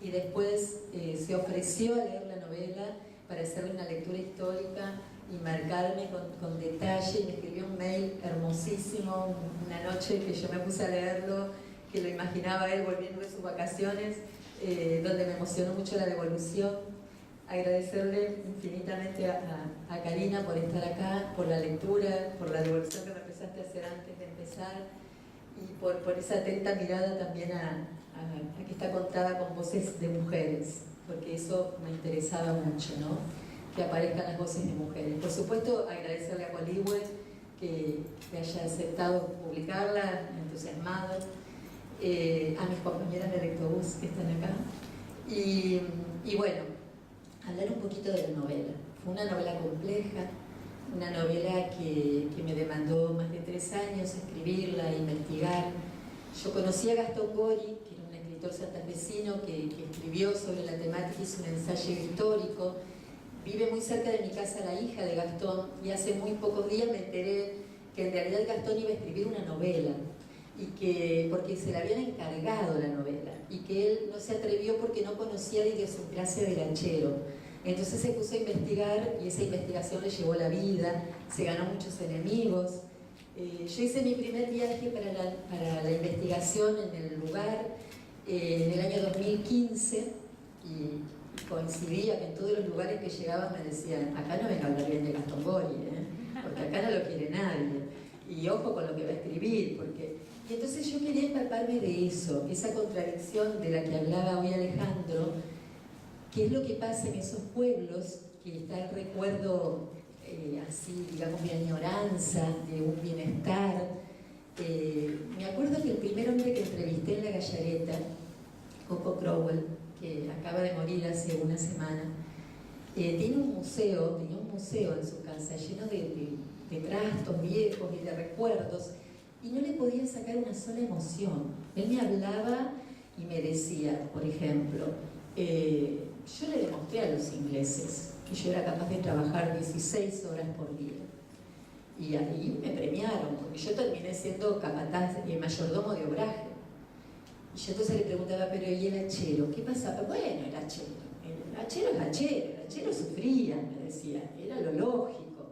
Speaker 5: y después se ofreció a leer la novela para hacerle una lectura histórica y marcarme con detalle, y me escribió un mail hermosísimo una noche que yo me puse a leerlo, que lo imaginaba él volviendo de sus vacaciones, donde me emocionó mucho la devolución. Agradecerle infinitamente a Karina por estar acá, por la lectura, por la devolución que me empezaste a hacer antes de empezar, y por esa atenta mirada también a que está contada con voces de mujeres, porque eso me interesaba mucho, ¿no? Que aparezcan las voces de mujeres. Por supuesto, agradecerle a Coligüe que haya aceptado publicarla, me ha entusiasmado, a mis compañeras de Lectobús que están acá, y bueno, hablar un poquito de la novela. Fue una novela compleja, una novela que me demandó más de 3 años escribirla, investigar. Yo conocí a Gastón Gori, que era un escritor santafesino que escribió sobre la temática, hizo un ensayo histórico. Vive muy cerca de mi casa la hija de Gastón, y hace muy pocos días me enteré que en realidad Gastón iba a escribir una novela, porque se le habían encargado la novela, y que él no se atrevió porque no conocía la idiosincrasia del hachero. Entonces se puso a investigar, y esa investigación le llevó la vida, se ganó muchos enemigos. Yo hice mi primer viaje para la investigación en el lugar en el año 2015, y coincidía que en todos los lugares que llegaban me decían, acá no venga a hablar bien de Gastón Gori, porque acá no lo quiere nadie, y ojo con lo que va a escribir, Y entonces yo quería empaparme de eso, esa contradicción de la que hablaba hoy Alejandro, qué es lo que pasa en esos pueblos, que está el recuerdo así, digamos, de añoranza, de un bienestar. Me acuerdo que el primer hombre que entrevisté en La Gallareta, Coco Crowell, que acaba de morir hace una semana, tenía un museo en su casa lleno de trastos viejos y de recuerdos, y no le podía sacar una sola emoción. Él me hablaba y me decía, por ejemplo, yo le demostré a los ingleses que yo era capaz de trabajar 16 horas por día, y ahí me premiaron, porque yo terminé siendo capataz y mayordomo de obraje. Y yo entonces le preguntaba, pero ¿y el hachero? ¿Qué pasaba? Bueno, el hachero es hachero, el hachero sufría, me decía, era lo lógico.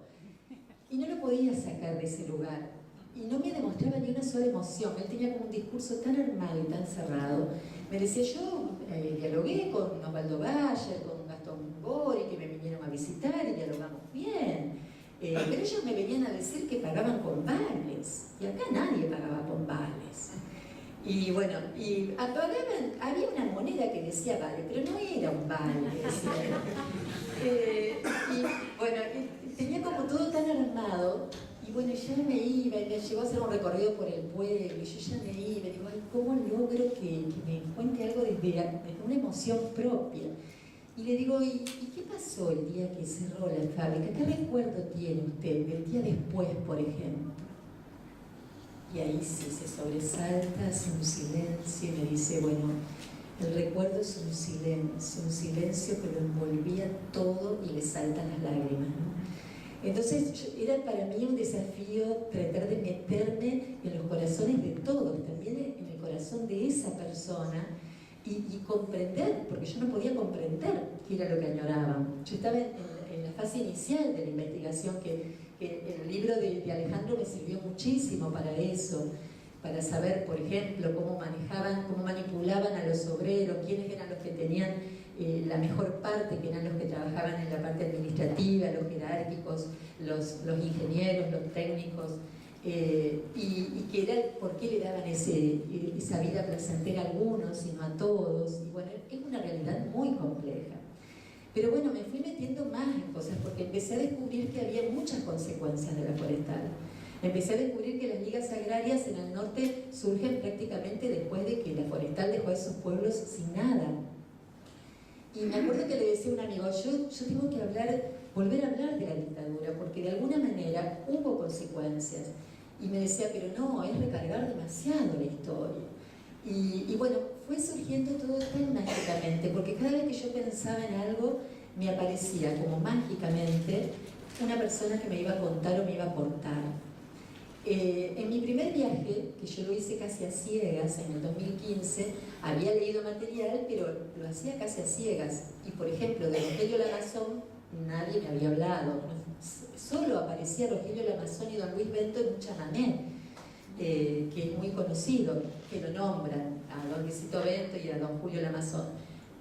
Speaker 5: Y no lo podía sacar de ese lugar, y no me demostraba ni una sola emoción. Él tenía como un discurso tan armado y tan cerrado. Me decía, yo dialogué con Osvaldo Bayer, con Gastón Gori, que me vinieron a visitar, y dialogamos bien. Pero ellos me venían a decir que pagaban con vales, y acá nadie pagaba con vales. Y bueno, había una moneda que decía vale, pero no era un vale. Y bueno, tenía como todo tan armado, y bueno, ya me iba, y me llevó a hacer un recorrido por el pueblo, y yo ya me iba, y digo, ay, ¿cómo logro que me cuente algo desde una emoción propia? Y le digo, ¿y qué pasó el día que cerró la fábrica? ¿Qué recuerdo tiene usted del día después, por ejemplo? Y ahí sí se sobresalta, hace un silencio y me dice, bueno, el recuerdo es un silencio que lo envolvía todo y le saltan las lágrimas, ¿no? Entonces era para mí un desafío tratar de meterme en los corazones de todos, también en el corazón de esa persona, y comprender, porque yo no podía comprender qué era lo que añoraban. Yo estaba en la fase inicial de la investigación, que el libro de Alejandro me sirvió muchísimo para eso, para saber, por ejemplo, cómo manipulaban a los obreros, quiénes eran los que tenían la mejor parte, que eran los que trabajaban en la parte administrativa, los jerárquicos, los ingenieros, los técnicos, y que era por qué le daban esa vida placentera a algunos y no a todos. Y bueno, es una realidad muy compleja. Pero bueno, me fui metiendo más en cosas porque empecé a descubrir que había muchas consecuencias de la forestal. Empecé a descubrir que las ligas agrarias en el norte surgen prácticamente después de que la forestal dejó a esos pueblos sin nada. Y me acuerdo que le decía a un amigo, yo tengo que volver a hablar de la dictadura, porque de alguna manera hubo consecuencias. Y me decía, pero no, es recargar demasiado la historia. Y bueno, fue surgiendo todo tan mágicamente, porque cada vez que yo pensaba en algo, me aparecía como mágicamente una persona que me iba a contar o me iba a aportar. En mi primer viaje, que yo lo hice casi a ciegas, en el 2015, había leído material, pero lo hacía casi a ciegas. Y por ejemplo, de Rogelio Lamazón, nadie me había hablado. Solo aparecía Rogelio Lamazón y don Luis Bento en un chamamé, que es muy conocido, que lo nombran a don Luisito Bento y a don Julio Lamazón.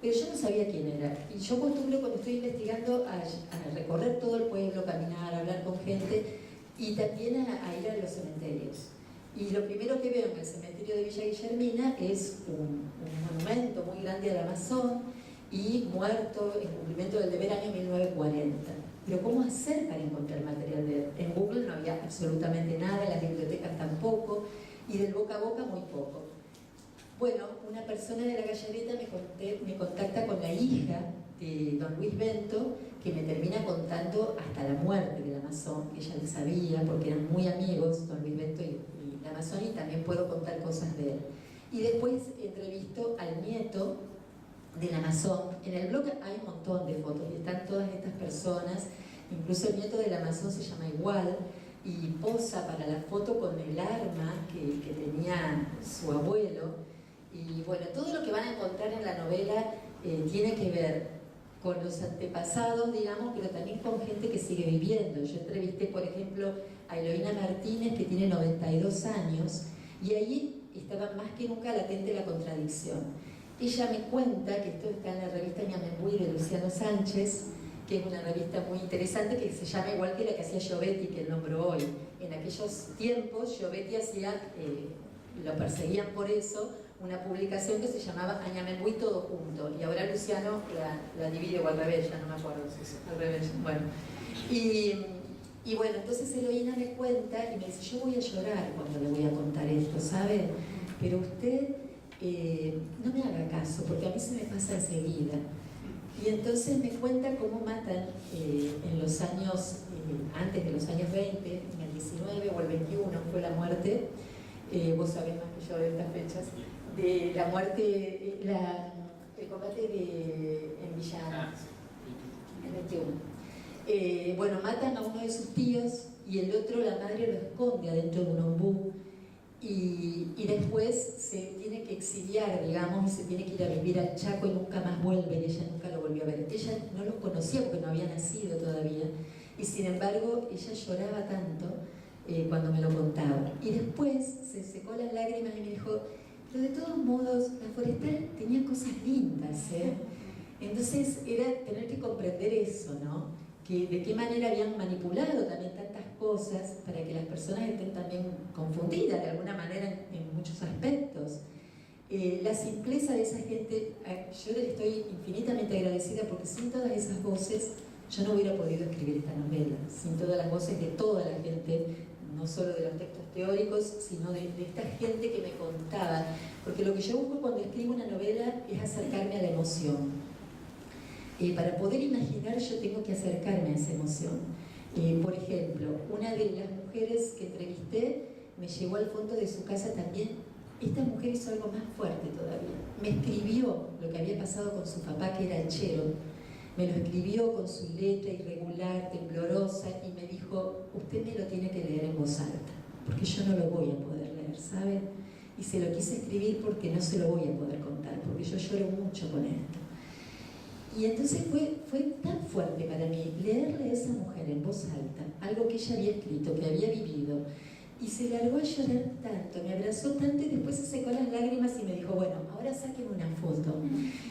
Speaker 5: Pero yo no sabía quién era. Y yo acostumbro, cuando estoy investigando, a recorrer todo el pueblo, caminar, hablar con gente, y también a ir a los cementerios. Y lo primero que veo en el cementerio de Villa Guillermina es un monumento muy grande al Amazon y muerto en cumplimiento del deber año 1940. Pero ¿cómo hacer para encontrar material de él? En Google no había absolutamente nada, en las bibliotecas tampoco, y del boca a boca muy poco. Bueno, una persona de la Gallareta me contacta con la hija de don Luis Bento, que me termina contando hasta la muerte del Amazon, que ella lo sabía, porque eran muy amigos, don Luis Bento y el Amazon, y también puedo contar cosas de él. Y después entrevisto al nieto del Amazon. En el blog hay un montón de fotos y están todas estas personas, incluso el nieto del Amazon se llama igual, y posa para la foto con el arma que tenía su abuelo. Y bueno, todo lo que van a encontrar en la novela tiene que ver con los antepasados, digamos, pero también con gente que sigue viviendo. Yo entrevisté, por ejemplo, a Eloína Martínez, que tiene 92 años, y ahí estaba más que nunca latente la contradicción. Ella me cuenta, que esto está en la revista Ñamembuí de Luciano Sánchez, que es una revista muy interesante, que se llama igual que la que hacía Giovetti, que él nombró hoy. En aquellos tiempos, Giovetti hacía, lo perseguían por eso, una publicación que se llamaba Ñamembuí todo junto, y ahora Luciano la divide, o al revés, ya no me acuerdo, al revés, bueno. Y bueno, entonces Eloína me cuenta y me dice, yo voy a llorar cuando le voy a contar esto, ¿sabe? Pero usted no me haga caso, porque a mí se me pasa enseguida. Y entonces me cuenta cómo matan en los años, antes de los años 20, en el 19 o el 21 fue la muerte, vos sabés más que yo de estas fechas, de la muerte, el combate en Villa, en 21. Bueno, matan a uno de sus tíos y el otro, la madre, lo esconde adentro de un ombú, y después se tiene que exiliar, digamos, y se tiene que ir a vivir al Chaco y nunca más vuelve, y ella nunca lo volvió a ver. Ella no los conocía porque no había nacido todavía, y sin embargo ella lloraba tanto cuando me lo contaba. Y después se secó las lágrimas y me dijo, pero de todos modos la forestal tenía cosas lindas, ¿eh? Entonces era tener que comprender eso, ¿no? de qué manera habían manipulado también tantas cosas para que las personas estén también confundidas de alguna manera en muchos aspectos. La simpleza de esa gente, yo les estoy infinitamente agradecida porque sin todas esas voces yo no hubiera podido escribir esta novela, sin todas las voces de toda la gente, no solo de los textos teóricos, sino de esta gente que me contaba, porque lo que yo busco cuando escribo una novela es acercarme a la emoción. Para poder imaginar yo tengo que acercarme a esa emoción. Por ejemplo, una de las mujeres que entrevisté me llevó al fondo de su casa también. Esta mujer hizo algo más fuerte todavía. Me escribió lo que había pasado con su papá, que era hachero. Me lo escribió con su letra irregular, temblorosa, y me dijo, usted me lo tiene que leer en voz alta, porque yo no lo voy a poder leer, ¿sabe? Y se lo quise escribir porque no se lo voy a poder contar, porque yo lloro mucho con esto. Y entonces fue tan fuerte para mí leerle a esa mujer en voz alta, algo que ella había escrito, que había vivido, y se largó a llorar tanto, me abrazó tanto y después se secó las lágrimas y me dijo, bueno, ahora sáquenme una foto.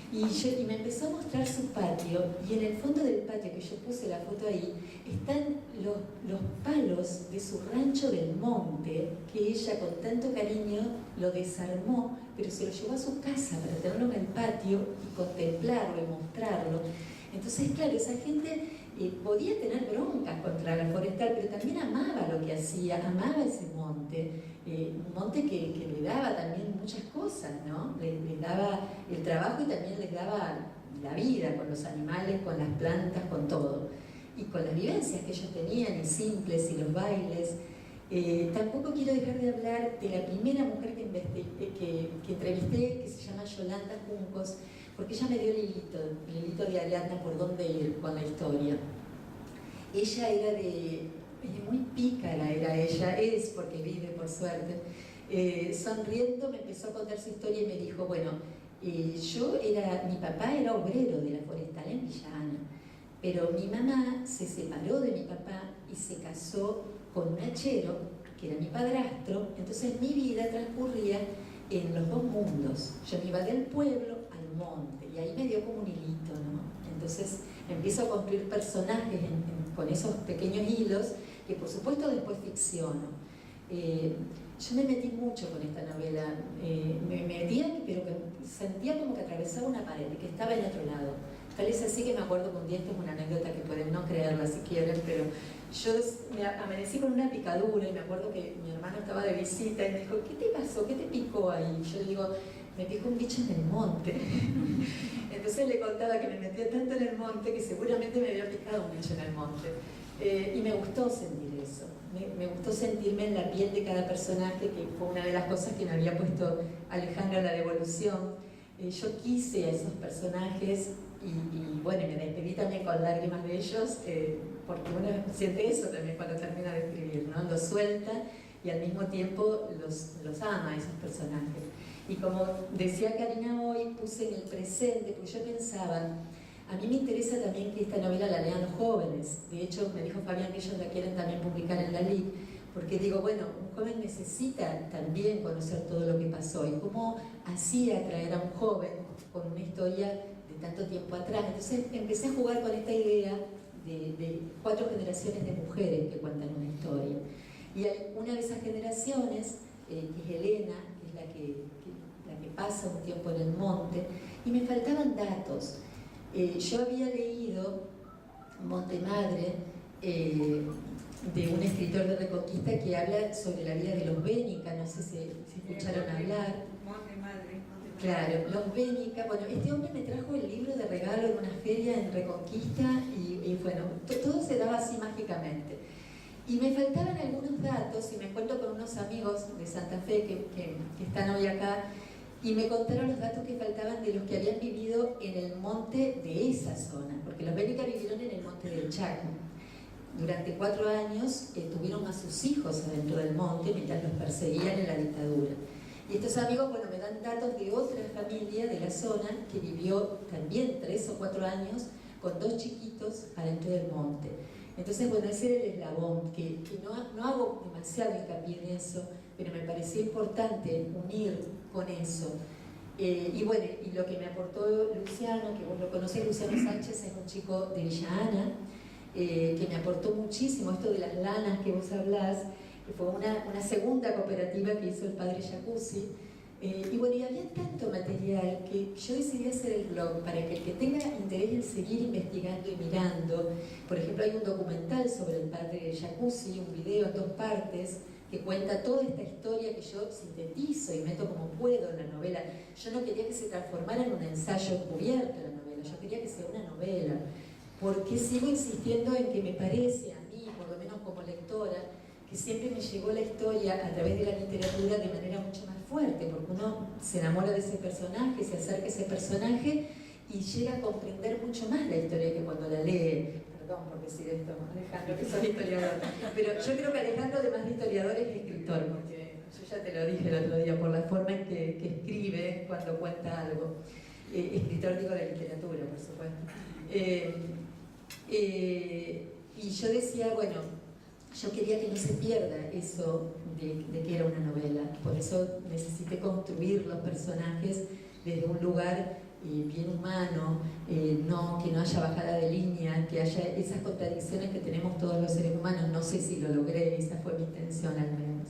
Speaker 5: Y me empezó a mostrar su patio, y en el fondo del patio, que yo puse la foto ahí, están los palos de su rancho del monte, que ella con tanto cariño lo desarmó, pero se lo llevó a su casa para tenerlo en el patio y contemplarlo y mostrarlo. Entonces, claro, esa gente podía tener broncas contra la forestal, pero también amaba lo que hacía, amaba ese monte, un monte que le daba también muchas cosas, ¿no? Les daba el trabajo y también les daba la vida con los animales, con las plantas, con todo. Y con las vivencias que ellos tenían, y simples, y los bailes. Tampoco quiero dejar de hablar de la primera mujer que entrevisté, que se llama Yolanda Juncos, porque ella me dio el hilito de Ariadna por dónde ir con la historia. Ella era muy pícara, es porque vive por suerte. Sonriendo me empezó a contar su historia y me dijo, bueno, mi papá era obrero de la forestal en Villa Ana, pero mi mamá se separó de mi papá y se casó con un hachero, que era mi padrastro, entonces mi vida transcurría en los dos mundos. Yo me iba del pueblo al monte, y ahí me dio como un hilito, ¿no? Entonces empiezo a construir personajes con esos pequeños hilos, que por supuesto después ficciono. Yo me metí mucho con esta novela, me metía, pero que sentía como que atravesaba una pared, que estaba en otro lado. Tal es así que me acuerdo que un día, esto es una anécdota que pueden no creerla si quieren, pero yo me amanecí con una picadura y me acuerdo que mi hermano estaba de visita y me dijo, ¿qué te pasó? ¿Qué te picó ahí? Y yo le digo, me picó un bicho en el monte. Entonces le contaba que me metía tanto en el monte que seguramente me había picado un bicho en el monte. Y me gustó sentir eso, me gustó sentirme en la piel de cada personaje, que fue una de las cosas que me había puesto Alejandra la devolución. Yo quise a esos personajes y bueno, me despedí también con lágrimas de ellos, porque uno siente eso también cuando termina de escribir, ¿no? Los suelta y al mismo tiempo los ama a esos personajes. Y como decía Karina hoy, puse en el presente, porque yo pensaba, a mí me interesa también que esta novela la lean los jóvenes. De hecho, me dijo Fabián que ellos la quieren también publicar en la LIC, porque digo, bueno, un joven necesita también conocer todo lo que pasó y cómo hacía atraer a un joven con una historia de tanto tiempo atrás. Entonces empecé a jugar con esta idea de 4 generaciones de mujeres que cuentan una historia. Y una de esas generaciones, que es Elena, que es la que pasa un tiempo en el monte, y me faltaban datos. Yo había leído Montemadre, de un escritor de Reconquista, que habla sobre la vida de los Bénica, no sé si escucharon hablar.
Speaker 6: Montemadre.
Speaker 5: Claro, los Bénica. Bueno, este hombre me trajo el libro de regalo en una feria en Reconquista y bueno, todo se daba así mágicamente. Y me faltaban algunos datos y me encuentro con unos amigos de Santa Fe que están hoy acá y me contaron los datos que faltaban de los que habían vivido en el monte de esa zona, porque los Bénica vivieron en el monte del Chaco. Durante 4 años tuvieron a sus hijos adentro del monte mientras los perseguían en la dictadura. Y estos amigos, bueno, me dan datos de otra familia de la zona que vivió también 3 o 4 años con 2 chiquitos adentro del monte. Entonces, bueno, ese era el eslabón, que no hago demasiado hincapié en eso, pero me pareció importante unir con eso. Y bueno, y lo que me aportó Luciano, que vos lo conocés, Luciano Sánchez, es un chico de Villa Ana, que me aportó muchísimo esto de las lanas que vos hablás, que fue una segunda cooperativa que hizo el padre Jacuzzi. Y bueno, y había tanto material que yo decidí hacer el blog para que el que tenga interés en seguir investigando y mirando, por ejemplo, hay un documental sobre el padre Jacuzzi, un video en 2 partes, que cuenta toda esta historia que yo sintetizo y meto como puedo en la novela. Yo no quería que se transformara en un ensayo cubierto la novela, yo quería que sea una novela, porque sigo insistiendo en que me parece a mí, por lo menos como lectora, que siempre me llegó la historia a través de la literatura de manera mucho más fuerte, porque uno se enamora de ese personaje, se acerca a ese personaje y llega a comprender mucho más la historia que cuando la lee. Perdón por decir esto, Alejandro, que soy historiador, pero yo creo que Alejandro, además de historiador, es escritor, porque yo ya te lo dije el otro día, por la forma en que escribe cuando cuenta algo. Escritor, digo, de literatura, por supuesto. Y yo decía, bueno, yo quería que no se pierda eso de que era una novela, por eso necesité construir los personajes desde un lugar bien humano, que no haya bajada de línea, que haya esas contradicciones que tenemos todos los seres humanos. No sé si lo logré, esa fue mi intención al menos.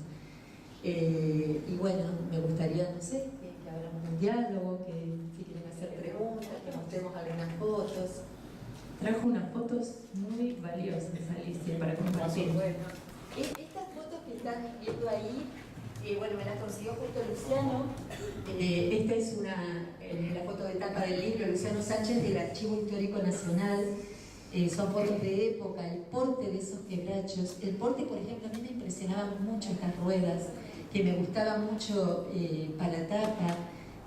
Speaker 5: Y bueno, me gustaría, no sé, que abramos un diálogo, que si quieren hacer preguntas, que mostremos algunas fotos.
Speaker 4: Trajo unas fotos muy valiosas, Alicia, para compartir.
Speaker 5: Bueno, estas fotos que están viendo ahí, bueno, me las consiguió justo Luciano. Esta es la foto de tapa del libro, Luciano Sánchez, del Archivo Histórico Nacional. Son fotos de época, el porte de esos quebrachos. El porte, por ejemplo, a mí me impresionaban mucho estas ruedas, que me gustaba mucho para la tapa,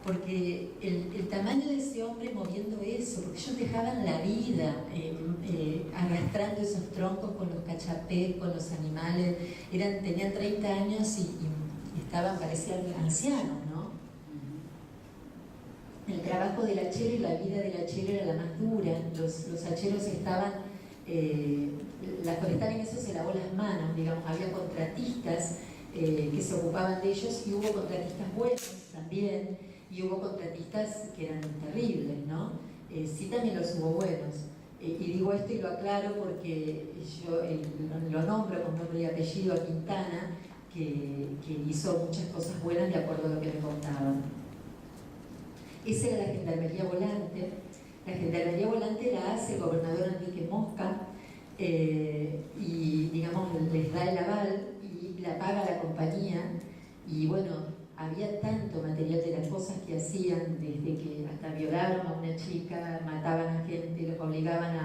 Speaker 5: porque el tamaño de ese hombre moviendo eso, porque ellos dejaban la vida arrastrando esos troncos con los cachapés, con los animales. Tenían 30 años y parecían ancianos, ¿no? El trabajo del hachero y la vida del hachero era la más dura. Los hacheros estaban, la forestal en eso se lavó las manos, digamos, había contratistas que se ocupaban de ellos, y hubo contratistas buenos también, y hubo contratistas que eran terribles, ¿no? Sí, también los hubo buenos. Y digo esto y lo aclaro porque yo lo nombro con nombre y apellido a Quintana, que hizo muchas cosas buenas de acuerdo a lo que me contaban. Esa era la Gendarmería Volante. La Gendarmería Volante la hace el gobernador Enrique Mosca, y digamos les da el aval y la paga la compañía. Y bueno, había tanto material de las cosas que hacían, desde que hasta violaron a una chica, mataban a gente, los obligaban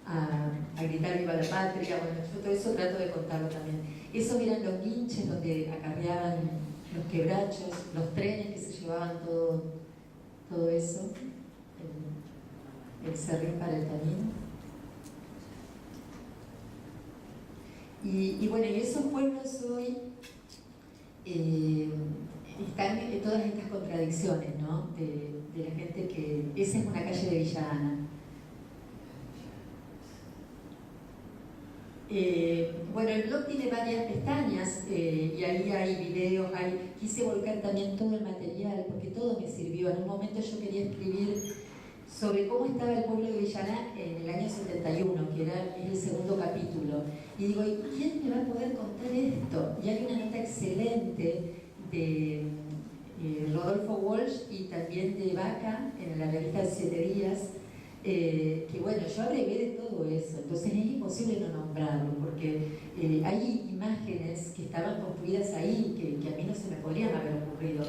Speaker 5: a gritar viva la patria. Bueno, yo todo eso trato de contarlo también. Esos eran los guinches donde acarreaban los quebrachos, los trenes que se llevaban todo eso, el serrín para el camino. Y bueno, y esos pueblos hoy están en todas estas contradicciones, ¿no? De la gente que... Esa es una calle de Villa Ana. Bueno, el blog tiene varias pestañas, y ahí hay videos, quise volcar también todo el material, porque todo me sirvió. En un momento yo quería escribir sobre cómo estaba el pueblo de Villa Ana en el año 71, que era el segundo capítulo. Y digo, ¿y quién me va a poder contar esto? Y hay una nota excelente de Rodolfo Walsh y también de Vaca en la revista de 7 días, que bueno, yo agregué de todo eso, entonces es imposible no nombrarlo, porque hay imágenes que estaban construidas ahí que a mí no se me podrían haber ocurrido,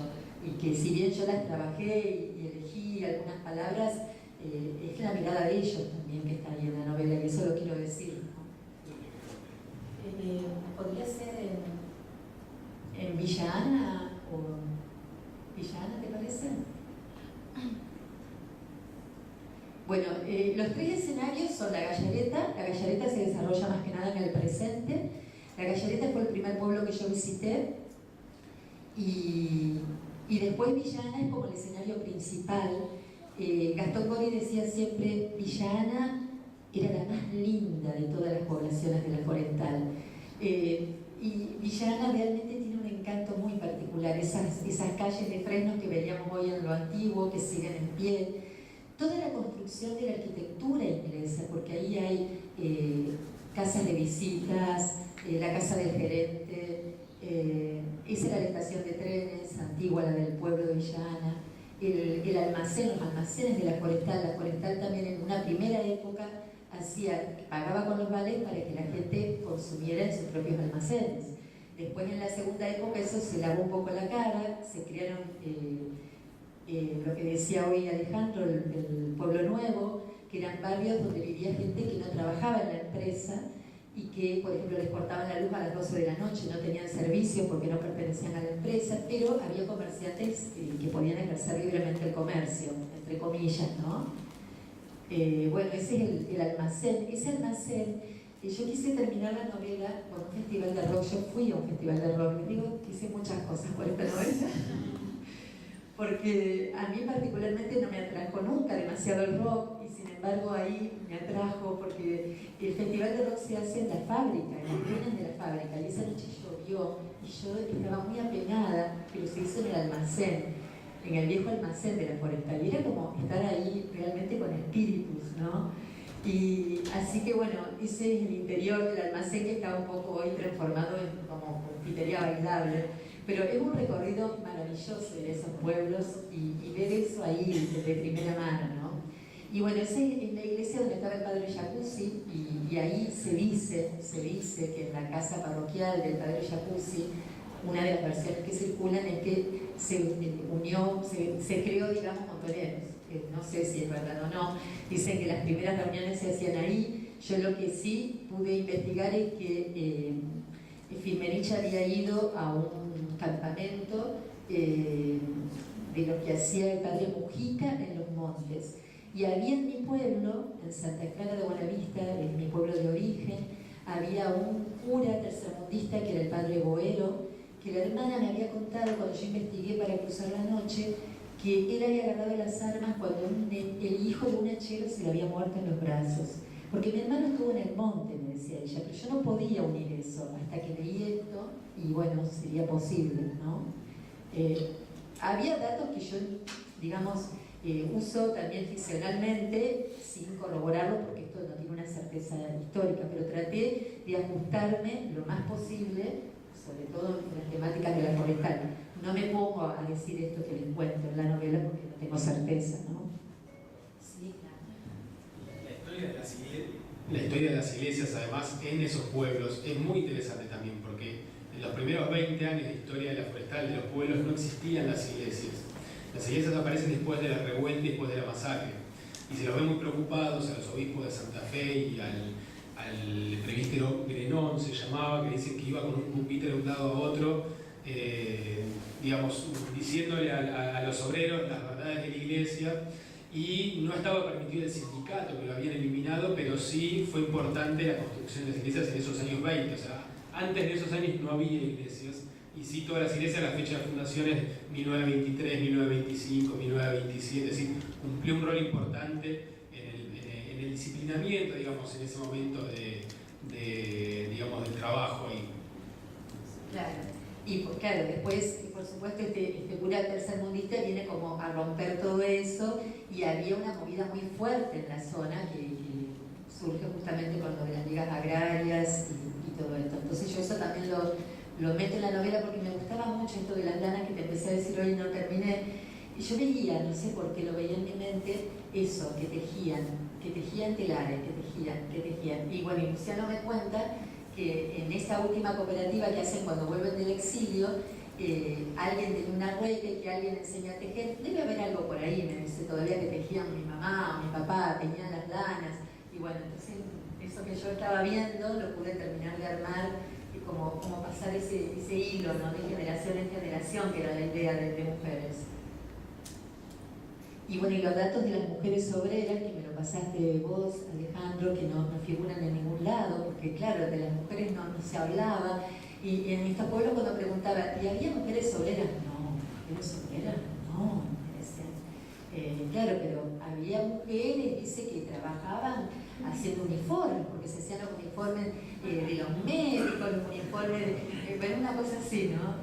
Speaker 5: y que si bien yo las trabajé y elegí algunas palabras, es la mirada de ellos también que está ahí en la novela, y eso lo quiero decir, ¿no? ¿Podría ser en Villa Ana o Villa Ana, te parece? Bueno, los 3 escenarios son la Gallareta. La Gallareta se desarrolla más que nada en el presente. La Gallareta fue el primer pueblo que yo visité, y después Villa Ana es como el escenario principal. Gastón Gori decía siempre, Villa Ana era la más linda de todas las poblaciones de la forestal. Y Villa Ana realmente tiene un encanto muy particular, esas calles de fresnos que veríamos hoy en lo antiguo, que siguen en pie. toda la construcción de la arquitectura inglesa, porque ahí hay casas de visitas, la casa del gerente, esa era la estación de trenes antigua, la del pueblo de Villa Ana, el almacén, los almacenes de la Forestal también en una primera época pagaba con los vales para que la gente consumiera en sus propios almacenes. Después en la segunda época eso se lavó un poco la cara, se crearon lo que decía hoy Alejandro, el Pueblo Nuevo, que eran barrios donde vivía gente que no trabajaba en la empresa y que, por ejemplo, les cortaban la luz a las 12 de la noche, no tenían servicio porque no pertenecían a la empresa, pero había comerciantes que podían ejercer libremente el comercio, entre comillas, ¿no? Bueno, ese es el almacén. Ese almacén, yo quise terminar la novela con un festival de rock. Yo fui a un festival de rock, les digo que hice muchas cosas por esta novela, porque a mí particularmente no me atrajo nunca demasiado el rock, y sin embargo ahí me atrajo porque el festival de rock se hace en la fábrica, en las ruinas de la fábrica, y esa noche llovió y yo estaba muy apenada, pero se hizo en el almacén, en el viejo almacén de la Forestal, y era como estar ahí realmente con espíritus, ¿no? Y así que bueno, ese es el interior del almacén, que está un poco hoy transformado en como confitería bailable, pero es un recorrido maravilloso de esos pueblos y ver eso ahí de primera mano, ¿no? Y bueno, esa es la iglesia donde estaba el padre Jacuzzi, y ahí se dice que en la casa parroquial del padre Jacuzzi, una de las versiones que circulan es que se creó, digamos, Montoneros, que no sé si es verdad o no. Dicen que las primeras reuniones se hacían ahí. Yo lo que sí pude investigar es que Firmenich había ido a un campamento de lo que hacía el padre Mujica en los montes, y había en mi pueblo, en Santa Clara de Buenavista, en mi pueblo de origen, había un cura tercermundista que era el padre Boero, que la hermana me había contado cuando yo investigué para cruzar la noche, que él había agarrado las armas cuando el hijo de un hachero se le había muerto en los brazos. Porque mi hermano estuvo en el monte, me decía ella, pero yo no podía unir eso hasta que leí esto, y bueno, sería posible, ¿no? Había datos que yo, digamos, uso también ficcionalmente, sin corroborarlo, porque esto no tiene una certeza histórica, pero traté de ajustarme lo más posible, sobre todo en las temáticas de la Forestal. No me pongo a decir esto que les cuento en la novela porque no tengo certeza, ¿no? Sí, claro.
Speaker 2: La historia de las iglesias, además, en esos pueblos es muy interesante también, porque en los primeros 20 años de historia de la Forestal, de los pueblos, no existían las iglesias. Las iglesias aparecen después de la revuelta y después de la masacre. Y se los ve muy preocupados a los obispos de Santa Fe y al presbítero Grenón, se llamaba, que dicen que iba con un pupitre de un lado a otro, digamos, diciéndole a los obreros las verdades de la iglesia, y no estaba permitido el sindicato, que lo habían eliminado, pero sí fue importante la construcción de las iglesias en esos años 20, o sea, antes de esos años no había iglesias, y sí todas las iglesias, la fecha de fundación es 1923, 1925, 1927, es decir, cumplió un rol importante en el disciplinamiento, digamos, en ese momento digamos, del trabajo ahí.
Speaker 5: Claro. Y claro, después, por supuesto, este cura tercermundista viene como a romper todo eso, y había una movida muy fuerte en la zona que surge justamente con lo de las ligas agrarias y todo esto. Entonces yo eso también lo meto en la novela porque me gustaba mucho esto de las lanas que te empecé a decir hoy y no terminé. Y yo veía, no sé por qué lo veía en mi mente, eso, que tejían telares, que tejían. Y bueno, y Luciano me cuenta que en esa última cooperativa que hacen cuando vuelven del exilio, alguien tiene una rueca y que alguien enseña a tejer. Debe haber algo por ahí, me dice, todavía que tejían mi mamá o mi papá, tenían las lanas. Y bueno, entonces eso que yo estaba viendo lo pude terminar de armar, y como pasar ese hilo, ¿no? De generación en generación, que era la idea de mujeres. Y bueno, y los datos de las mujeres obreras, que me lo pasaste vos, Alejandro, que no figuran en ningún lado, porque claro, de las mujeres no se hablaba. Y en estos pueblos cuando preguntaba, ¿y había mujeres obreras? No, mujeres obreras, no, me decían. Claro, pero había mujeres, dice, que trabajaban haciendo uniformes, porque se hacían los uniformes de los médicos, los uniformes, bueno, una cosa así, ¿no?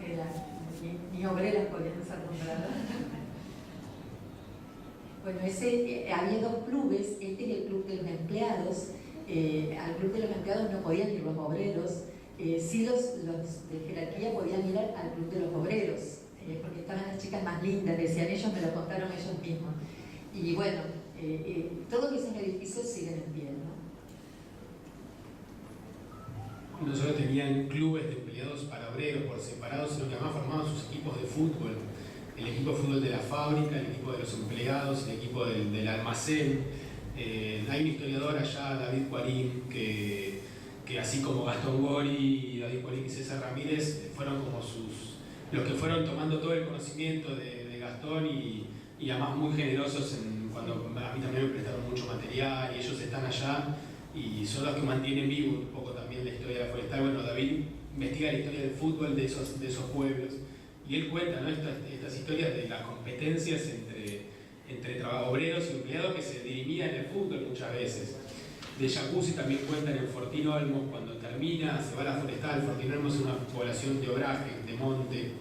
Speaker 5: Ni obreras podían ser nombradas. Bueno, había dos clubes, este es el club de los empleados. Al club de los empleados no podían ir los obreros, sí los de jerarquía podían ir al club de los obreros, porque estaban las chicas más lindas, decían ellos, me lo contaron ellos mismos. Y bueno, todos esos edificios siguen en pie, ¿no?
Speaker 2: No solo tenían clubes de empleados para obreros por separado, sino que además formaban sus equipos de fútbol. El equipo de fútbol de la fábrica, el equipo de los empleados, el equipo del almacén. Hay un historiador allá, David Guarín, que así como Gastón Gori, David Guarín y César Ramírez fueron como los que fueron tomando todo el conocimiento de Gastón y además muy generosos cuando a mí también me prestaron mucho material y ellos están allá y son los que mantienen vivo un poco también la historia de la forestal. Bueno, David investiga la historia del fútbol de esos pueblos y él cuenta, ¿no?, estas historias de las competencias entre obreros y empleados que se dirimían en el fútbol muchas veces. De Jacuzzi también cuentan en Fortín Olmos, cuando termina, se va a la forestal. Fortín Olmos es una población de obraje, de monte.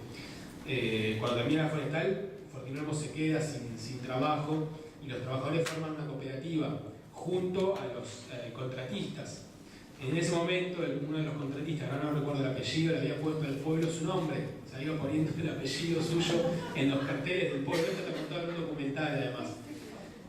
Speaker 2: Cuando termina la forestal, Fortín Olmos se queda sin trabajo y los trabajadores forman una cooperativa junto a los contratistas. En ese momento, uno de los contratistas, ahora no recuerdo el apellido, le había puesto al pueblo su nombre, se iba poniendo el apellido suyo en los carteles del pueblo. Esto te contaba en un documental además.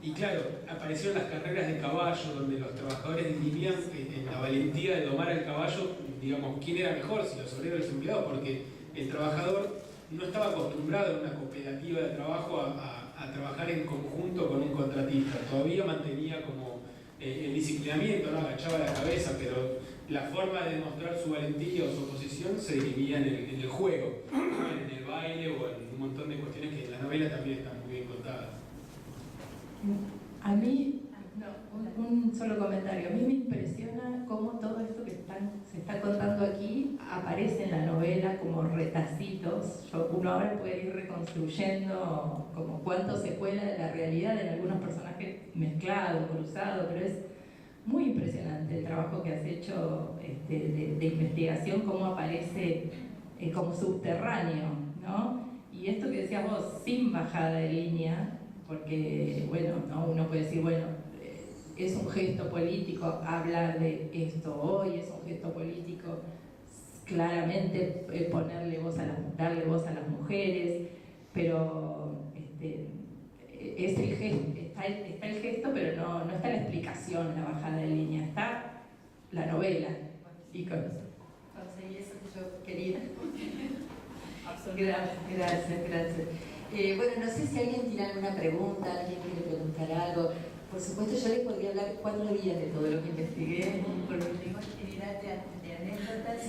Speaker 2: Y claro, aparecieron las carreras de caballo, donde los trabajadores dirimían en la valentía de domar al caballo, digamos, quién era mejor, si los obreros o los empleados, porque el trabajador no estaba acostumbrado en una cooperativa de trabajo a trabajar en conjunto con un contratista. Todavía mantenía como el disciplinamiento, ¿no? Agachaba la cabeza, pero la forma de demostrar su valentía o su oposición se dirimía en el juego, en el baile o en un montón de cuestiones que en la novela también están muy bien contadas.
Speaker 4: A mí, un solo comentario, a mí me impresiona cómo todo esto que se está contando aquí aparece en la novela como retacitos. Uno ahora puede ir reconstruyendo como cuánto se cuela de la realidad en algunos personajes mezclados, cruzados, pero es muy impresionante el trabajo que has hecho de investigación, cómo aparece como subterráneo, ¿no? Y esto que decías vos, sin bajada de línea, porque, bueno, ¿no? Uno puede decir, bueno, es un gesto político hablar de esto hoy, es un gesto político claramente darle voz a las mujeres, pero es el gesto, está el gesto, pero no está la explicación, la bajada de línea, está la novela. Y
Speaker 5: conseguí eso que yo quería. Gracias. Bueno, no sé si alguien tiene alguna pregunta, alguien quiere preguntar algo. Por supuesto, yo les podría hablar 4 días de todo lo que investigué, porque tengo infinidad de anécdotas.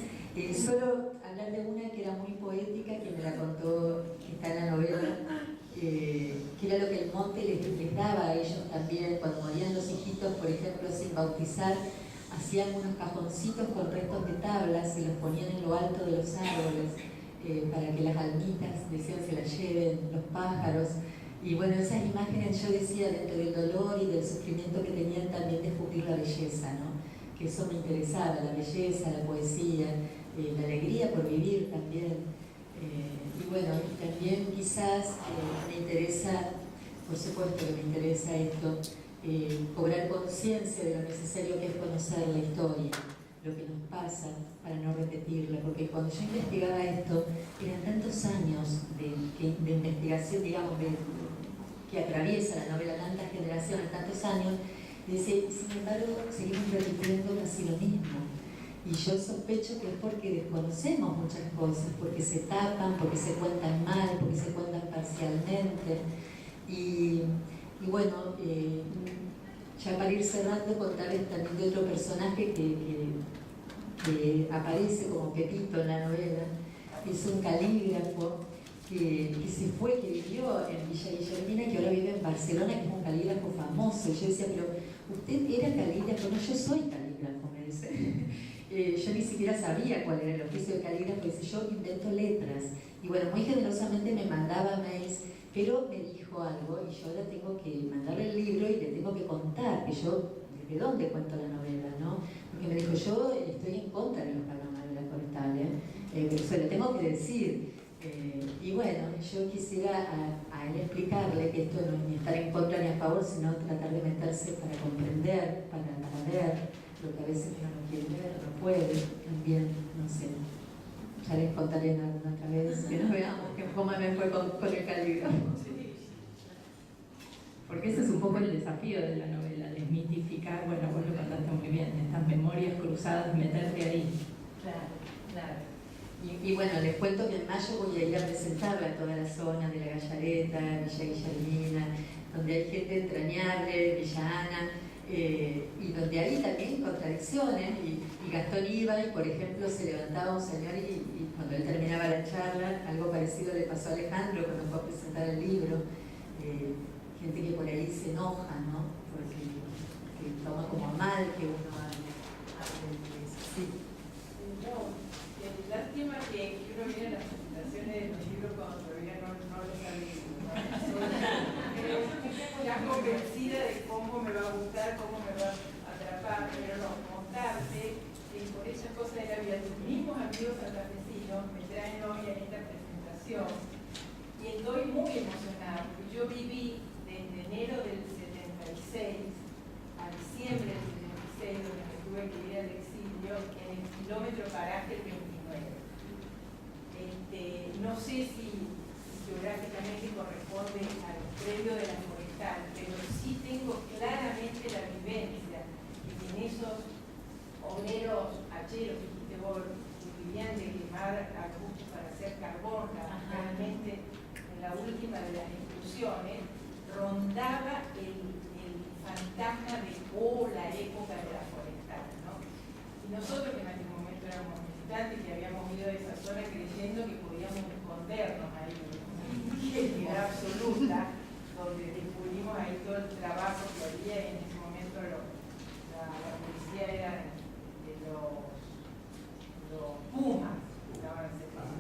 Speaker 5: Solo hablar de una que era muy poética, que me la contó, que está en la novela, que era lo que el monte les daba a ellos también. Cuando morían los hijitos, por ejemplo, sin bautizar, hacían unos cajoncitos con restos de tablas y los ponían en lo alto de los árboles. Para que las almitas, decían, se las lleven, los pájaros. Y bueno, esas imágenes, yo decía, dentro del dolor y del sufrimiento que tenían, también descubrir la belleza, ¿no? Que eso me interesaba, la belleza, la poesía, la alegría por vivir también. Y bueno, también quizás me interesa, por supuesto que me interesa esto, cobrar conciencia de lo necesario que es conocer la historia, lo que nos pasa, para no repetirla, porque cuando yo investigaba esto, eran tantos años de investigación, digamos, que atraviesa la novela, tantas generaciones, tantos años, y dice, sin embargo, seguimos repitiendo casi lo mismo. Y yo sospecho que es porque desconocemos muchas cosas, porque se tapan, porque se cuentan mal, porque se cuentan parcialmente. Y bueno, ya para ir cerrando, contarles también de otro personaje que aparece como Pepito en la novela. Es un calígrafo que se fue, que vivió en Villa Guillermina y que ahora vive en Barcelona, que es un calígrafo famoso. Y yo decía, pero usted era calígrafo. No, yo soy calígrafo, me dice. Yo ni siquiera sabía cuál era el oficio de calígrafo. Dice, yo invento letras. Y bueno, muy generosamente me mandaba mails, pero me dijo algo y yo ahora tengo que mandarle el libro y le tengo que contar que yo, ¿desde dónde cuento la novela, no? Porque me dijo, yo estoy en contra de los programas de la forestal, pero se lo tengo que decir. Y bueno, bueno, yo quisiera a él explicarle que esto no es ni estar en contra ni a favor, sino tratar de meterse para comprender, para ver lo que a veces uno no quiere ver, no puede, también, no sé. Ya les contaré en alguna otra vez, que nos veamos cómo me fue con el Calibro.
Speaker 4: Porque ese es un poco el desafío de la novela, desmitificar, bueno, vos lo contaste muy bien, estas memorias cruzadas, meterte ahí.
Speaker 5: Claro, claro. Y bueno, les cuento que en mayo voy a ir a presentarla a toda la zona de la Gallareta, Villa Guillermina, donde hay gente entrañable, Villa Ana, y donde hay también contradicciones. Y Gastón iba y, por ejemplo, se levantaba un señor y cuando él terminaba la charla, algo parecido le pasó a Alejandro cuando fue a presentar el libro. Gente que por ahí se enoja, ¿no? Porque que toma como a mal que uno hable de eso. Sí.
Speaker 6: Lástima que uno viene a las presentaciones de los libros cuando todavía no los ha leído. Ya convencida de cómo me va a gustar, cómo me va a atrapar, pero no, mostrarte por esas cosas de la vida. Tus mismos amigos santafesinos me traen hoy a esta presentación y estoy muy emocionada, porque yo viví desde enero del 76 a diciembre del 76, donde me tuve que ir al exilio, en el kilómetro paraje el 29. No sé si geográficamente corresponde al predio de la Forestal, pero sí tengo claramente la vivencia que en esos obreros hacheros, dijiste vos, que vivían de quemar arbustos para hacer carbón, realmente en la última de las exclusiones, rondaba el fantasma de la época de la Forestal, ¿no? Y nosotros que en aquel momento éramos militantes y habíamos ido a esa zona creyendo que podíamos escondernos ahí en la absoluta, donde descubrimos ahí todo el trabajo que había, y en ese momento la policía era de los Pumas, que estaban al servicio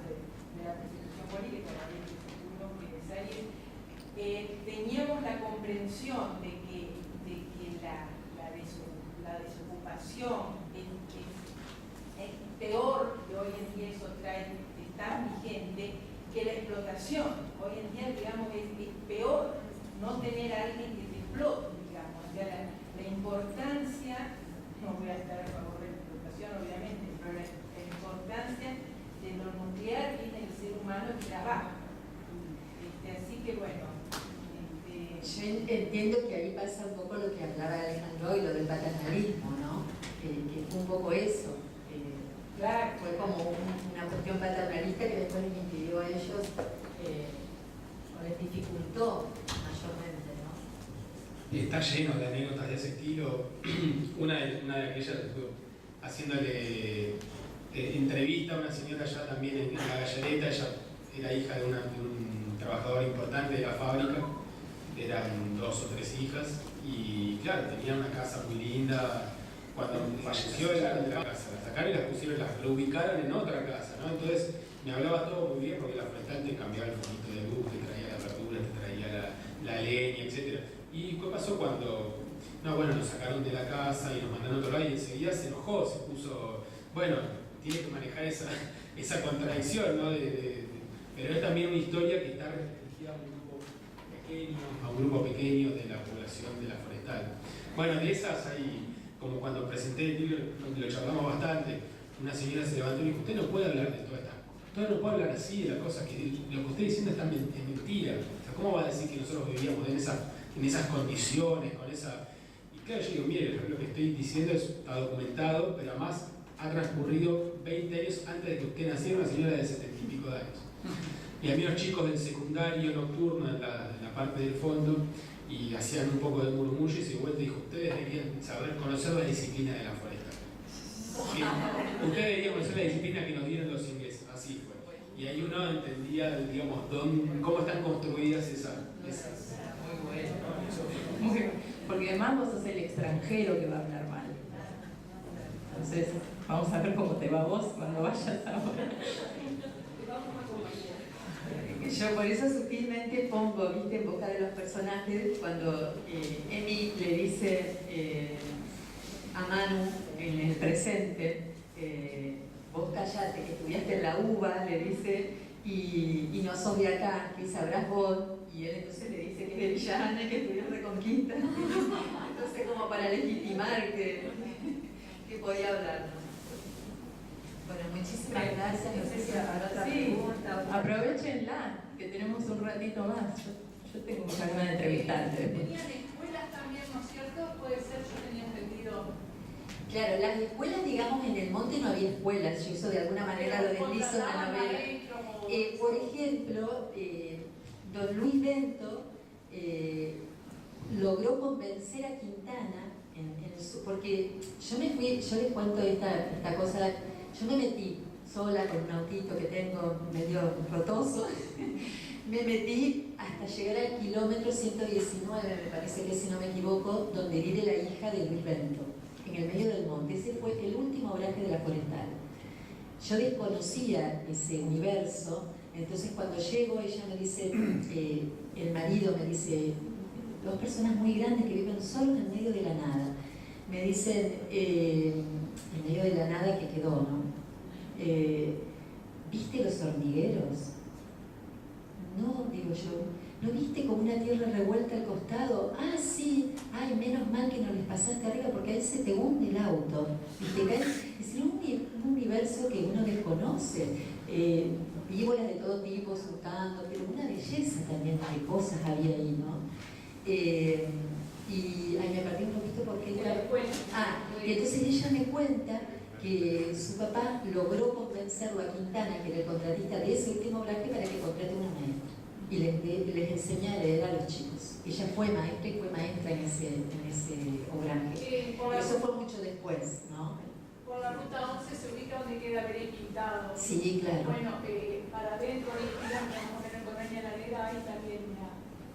Speaker 6: de la persecución política, que tuvimos que salir. Teníamos la comprensión de que la desocupación es peor, que hoy en día eso es tan vigente, que la explotación. Hoy en día, digamos, es peor no tener a alguien que te explote, digamos. O sea, la importancia, no voy a estar a favor de la explotación, obviamente, pero la importancia de lo nuclear en el ser humano que trabaja. Así que bueno.
Speaker 5: Yo entiendo que ahí pasa un poco lo que hablaba Alejandro hoy, lo del paternalismo, ¿no? Que fue un poco eso.
Speaker 6: Claro.
Speaker 5: Fue como una cuestión paternalista que después les impidió a ellos, o les dificultó mayormente, ¿no?
Speaker 2: Está lleno de anécdotas de ese estilo. Una de aquellas estuvo haciéndole entrevista a una señora allá también en la Gallareta. Ella era hija de un trabajador importante de la fábrica. Eran 2 o 3 hijas y claro, tenía una casa muy linda. Cuando falleció ella de la casa, la sacaron y la pusieron, la ubicaron en otra casa, ¿no? Entonces me hablaba todo muy bien porque la Forestal te cambiaba el fonito de luz, te traía la verdura, te traía la leña, etc. ¿Y qué pasó cuando nos sacaron de la casa y nos mandaron a otro lado? Y enseguida se enojó, se puso, bueno, tiene que manejar esa contradicción, ¿no? Pero es también una historia que está restringida a un grupo pequeño de la población de la Forestal. Bueno, de esas hay, como cuando presenté el libro, lo charlamos bastante, una señora se levantó y dijo, usted no puede hablar de todas estas cosas, usted no puede hablar así de las cosas, que lo que usted diciendo es mentira. O sea, ¿cómo va a decir que nosotros vivíamos en esas condiciones, con esa...? Y claro, yo digo, mire, lo que estoy diciendo está documentado, pero además ha transcurrido 20 años antes de que usted naciera, una señora de 70 y pico de años. Y había unos chicos del secundario nocturno en la parte del fondo y hacían un poco de murmullo y se vuelta y dijo, ustedes deberían conocer la disciplina de la Forestal. Ustedes deberían conocer la disciplina que nos dieron los ingleses. Así fue. Y ahí uno entendía, digamos, cómo están construidas esas.
Speaker 4: Muy bueno. Muy bueno. Porque además vos sos el extranjero que va a hablar mal. Entonces, vamos a ver cómo te va vos cuando vayas ahora.
Speaker 5: Yo por eso sutilmente pongo, viste, en boca de los personajes, cuando Emi le dice a Manu en el presente, vos callate, que estudiaste en la UBA, le dice, y no sos de acá, que sabrás vos, y él entonces le dice que es de Villana y que estudió Reconquista, entonces como para legitimar que podía hablar. Bueno, muchísimas gracias, no sé si habrá otra pregunta.
Speaker 4: Aprovechenla, que tenemos un ratito más. Yo tengo muchas ganas de entrevistarte.
Speaker 6: Tenían escuelas también, ¿no es cierto? Puede ser, yo tenía entendido.
Speaker 5: Claro, las escuelas, digamos, en el monte no había escuelas, yo eso de alguna manera lo deslizo en la novela. Por ejemplo, don Luis Bento logró convencer a Quintana, porque yo me fui, yo les cuento esta cosa, yo me metí sola con un autito que tengo medio rotoso, me metí hasta llegar al kilómetro 119, me parece que si no me equivoco, donde vive la hija de Luis Bento, en el medio del monte. Ese fue el último obraje de la forestal. Yo desconocía ese universo, entonces cuando llego ella me dice, el marido me dice, dos personas muy grandes que viven solos en medio de la nada. Me dicen, en medio de la nada que quedó, ¿no? ¿Viste los hormigueros? No, digo yo, ¿no viste como una tierra revuelta al costado? Ah, sí, ay, menos mal que no les pasaste arriba porque ahí se te hunde el auto y te cae. Es un universo que uno desconoce. Víboras de todo tipo surcando, pero una belleza también de cosas había ahí, ¿no? Y ay, me perdí un poquito porque y entonces ella me cuenta que su papá logró convencerlo a Quintana, que era el contratista de ese último obraje, para que contrate una maestra y les enseña a leer a los chicos. Ella fue maestra y fue maestra en ese obraje. Eso fue mucho después, ¿no?
Speaker 6: Por la ruta 11 se ubica donde queda Belén Pintado.
Speaker 5: Sí, claro.
Speaker 6: Bueno, para adentro ahí en Colonia La Negra hay también una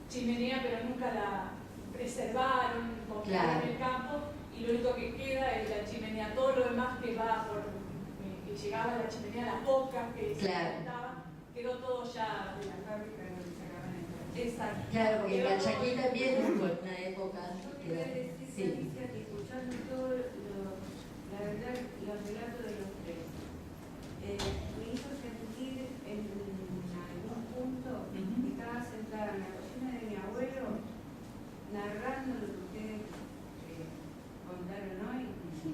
Speaker 6: chimenea, pero nunca la preservaron, construyeron en el campo, y lo único que queda es la chimenea. Todo lo demás que va por, que llegaba a la chimenea, las bocas que se levantaba, quedó todo ya de la fábrica de donde sacaban el. Exacto.
Speaker 5: Claro, porque la Chaquí también hubo una época.
Speaker 7: Yo quería decir, Alicia, que escuchando todo la verdad, los relatos de los tres, me hizo sentir en algún punto que estaba sentada en la cocina de mi abuelo narrando lo que ustedes contaron hoy,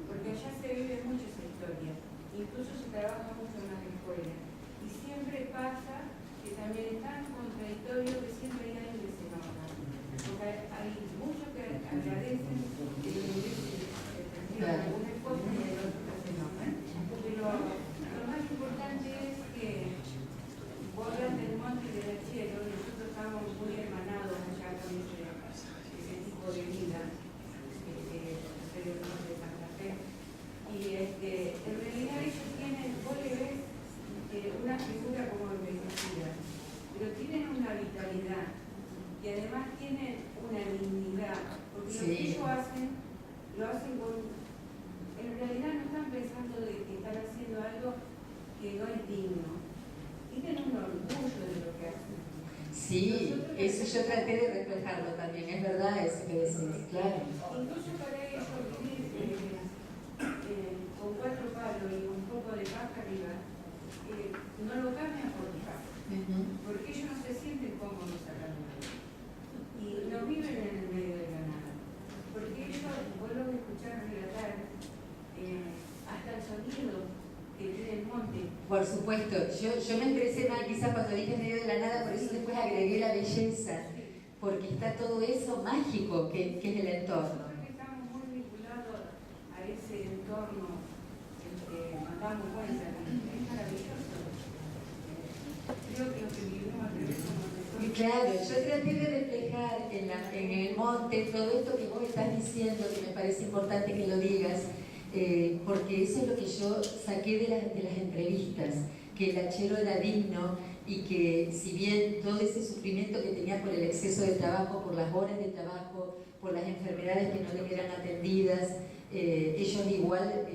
Speaker 7: porque allá se vive mucho esa historia, incluso se trabaja mucho en las escuelas, y siempre pasa que también es tan contradictorio que siempre hay alguien que se enoja, porque hay muchos que agradecen algunas cosas y hay otros que se enojan, pero lo más importante es que vos hablas del monte y del cielo, y nosotros estamos muy hermanados allá con ese tipo de vida, del norte de Santa Fe, y en realidad ellos tienen, vos le ves una figura como envejecida, pero tienen una vitalidad y además tienen una dignidad, porque lo que ellos hacen, lo hacen con, en realidad no están pensando de que están haciendo algo que no es digno, tienen un orgullo de lo que hacen.
Speaker 5: Sí, eso yo traté de reflejarlo también, es verdad eso que decís, claro.
Speaker 7: Incluso para ellos vivir con 4 palos y un poco de paja arriba, no lo cambian por paja, porque ellos no se sienten cómodos acá y no viven en el medio de la nada, porque ellos, vos lo escuchás relatar, hasta el sonido que tiene el monte.
Speaker 5: Por supuesto, yo me expresé mal quizás cuando dije en medio de la nada, por eso después agregué la belleza, porque está todo eso mágico que es el entorno.
Speaker 7: Creo que estamos muy vinculados a ese entorno que nos damos cuenta, es maravilloso. Creo que lo que vivimos
Speaker 5: Y claro, yo traté de reflejar en el monte todo esto que vos estás diciendo, que me parece importante que lo digas, porque eso es lo que yo saqué de las entrevistas, que el hachero era digno y que si bien todo ese sufrimiento que tenía por el exceso de trabajo, por las horas de trabajo, por las enfermedades que no le eran atendidas, ellos igual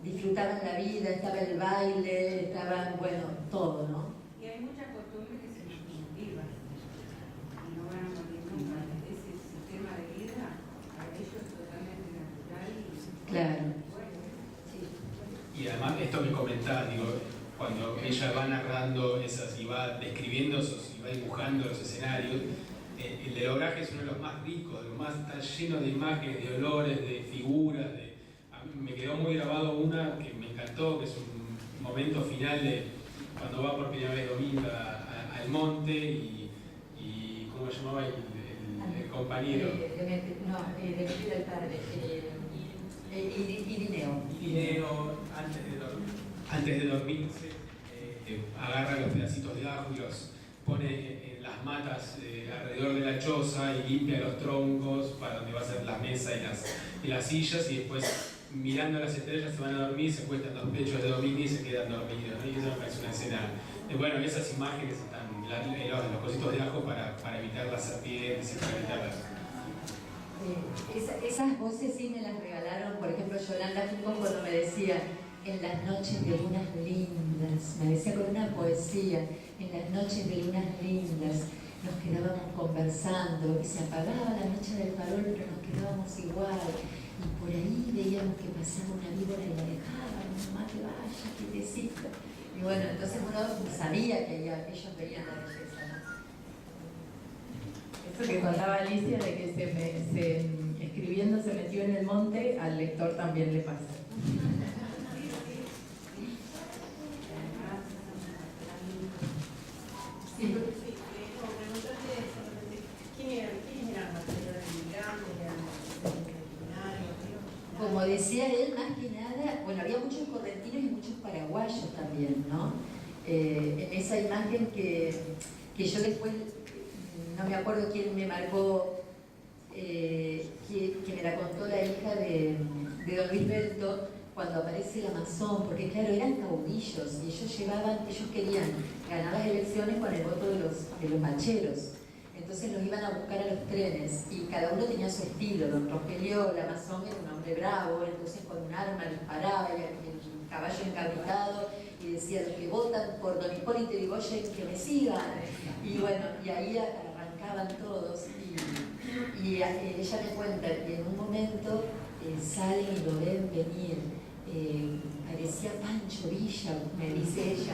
Speaker 5: disfrutaban la vida, estaba el baile, estaba, bueno, todo, ¿no?
Speaker 7: Y hay muchas costumbres que se nos cultivan y no van a morir nunca. Ese sistema de vida para ellos es totalmente natural y
Speaker 5: claro.
Speaker 7: bueno, sí.
Speaker 2: Y además esto que comentás, digo, cuando ella va narrando esas y va describiendo esos y va dibujando los escenarios. El del obraje es uno de los más ricos, de los más, está lleno de imágenes, de olores, de figuras. A mí me quedó muy grabado una que me encantó, que es un momento final de cuando va por primera vez Dominga al monte y ¿cómo se llamaba el compañero?
Speaker 5: Demetrio del padre, Irineo.
Speaker 2: Irineo, antes de dormirse, agarra los pedacitos de ajo y los pone en las matas alrededor de la choza y limpia los troncos para donde va a ser la mesa y las sillas, y después mirando las estrellas se van a dormir, se acuestan los pechos de Dominga y se quedan dormidos, ¿no? Y eso me parece una escena. Bueno, esas imágenes están los cositos de ajo para evitar las serpientes y para evitar las...
Speaker 5: Esas voces sí me las regalaron, por ejemplo, Yolanda Fingón cuando me decía en las noches de lunas lindas, me decía con una poesía, en las noches de lunas lindas nos quedábamos conversando y se apagaba la mecha del farol pero nos quedábamos igual y por ahí veíamos que pasaba una víbora y la dejábamos, mamá que vaya, quietecito. Y bueno, entonces uno sabía que ellos veían la belleza, ¿no?
Speaker 4: Eso que contaba Alicia de que escribiendo se metió en el monte, al lector también le pasa.
Speaker 5: Como decía él, más que nada, bueno, había muchos correntinos y muchos paraguayos también, ¿no? En esa imagen que yo después, no me acuerdo quién me marcó, que me la contó la hija de don Luis Belto, cuando aparece el Amazon, porque claro, eran caudillos y ellos querían ganar las elecciones con el voto de los macheros. Entonces los iban a buscar a los trenes y cada uno tenía su estilo. Don Rogelio, el Amazon, era un hombre bravo, entonces con un arma disparaba y el caballo encabritado y decía: los que votan por don Hipólito Yrigoyen que me sigan. Y bueno, y ahí arrancaban todos y ella me cuenta que en un momento salen y lo ven venir. Parecía Pancho Villa, me dice ella,